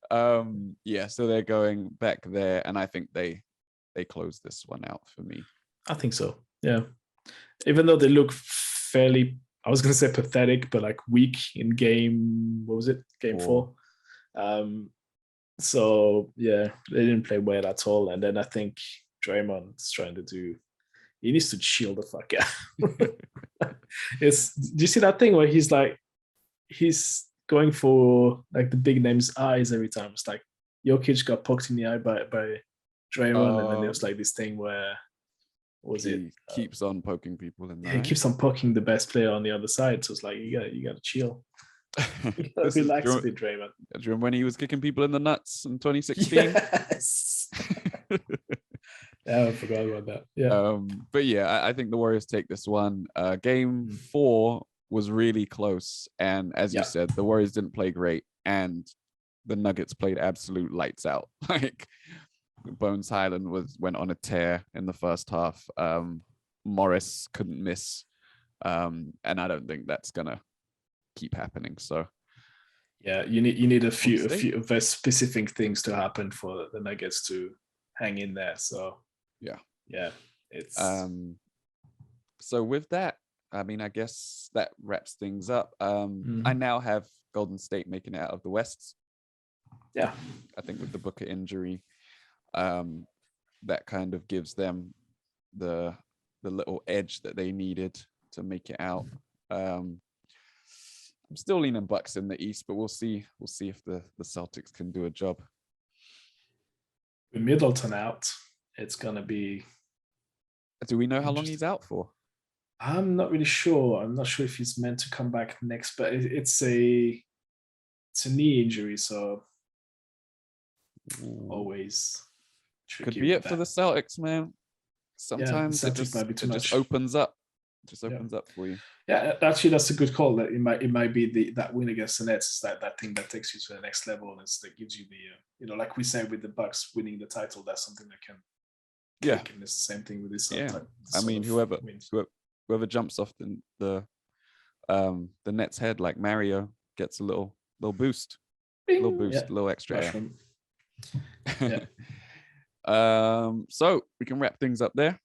Speaker 1: go. Yeah, so they're going back there, and I think they close this one out for me.
Speaker 2: I think so. Yeah, even though they look fairly, I was going to say pathetic, but like weak in game. What was it? Game 4. So yeah, they didn't play well at all. And then I think Draymond's trying to do. He needs to chill the fuck out. Do you see that thing where he's going for like the big names' eyes every time? It's like Jokic got poked in the eye by Draymond, and then there was like this thing where
Speaker 1: he keeps on poking people in the eye.
Speaker 2: He keeps on poking the best player on the other side. So it's like you gotta chill. Relax a bit, Draymond.
Speaker 1: Do you remember when he was kicking people in the nuts in 2016?
Speaker 2: Yes. Yeah, I forgot about that. Yeah.
Speaker 1: But yeah, I think the Warriors take this one. Game 4 was really close, and as you said, the Warriors didn't play great, and the Nuggets played absolute lights out. Like Bones Highland went on a tear in the first half. Morris couldn't miss, and I don't think that's gonna keep happening. So
Speaker 2: yeah, you need a few very specific things to happen for the Nuggets to hang in there. So yeah, it's
Speaker 1: so with that, I mean, I guess that wraps things up. I now have Golden State making it out of the West.
Speaker 2: Yeah,
Speaker 1: I think with the Booker injury, that kind of gives them the little edge that they needed to make it out. I'm still leaning Bucks in the East, but we'll see if the Celtics can do a job.
Speaker 2: With Middleton out, it's gonna be.
Speaker 1: Do we know how long he's out for?
Speaker 2: I'm not really sure. I'm not sure if he's meant to come back next, but it's a knee injury, so always tricky.
Speaker 1: Could be it for the Celtics, man. Sometimes it just opens up. Just opens up for you.
Speaker 2: Yeah, actually, that's a good call. That it might be that win against the Nets, that thing that takes you to the next level, and that gives you the like we said with the Bucks winning the title. That's something that can.
Speaker 1: Yeah,
Speaker 2: and it's the same thing with this.
Speaker 1: Yeah, I mean, whoever jumps off the Nets head, like Mario, gets a little boost, little extra air. So we can wrap things up there.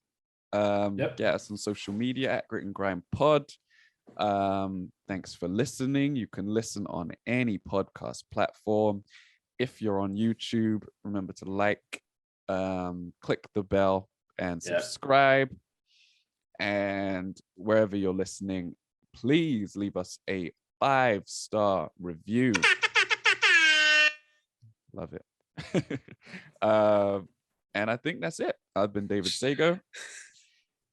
Speaker 1: Get us on social media at GritNGrimePod. Thanks for listening. You can listen on any podcast platform. If you're on YouTube, remember to like, click the bell, and subscribe. And wherever you're listening, please leave us a 5-star review. Love it. And I think that's it. I've been David Sagoe.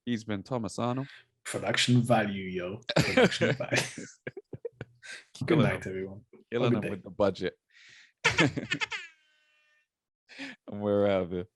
Speaker 1: He's been Thomas Arnal.
Speaker 2: Production value, yo. Production value. Good night, everyone.
Speaker 1: Killing them with the budget. And we're out of here.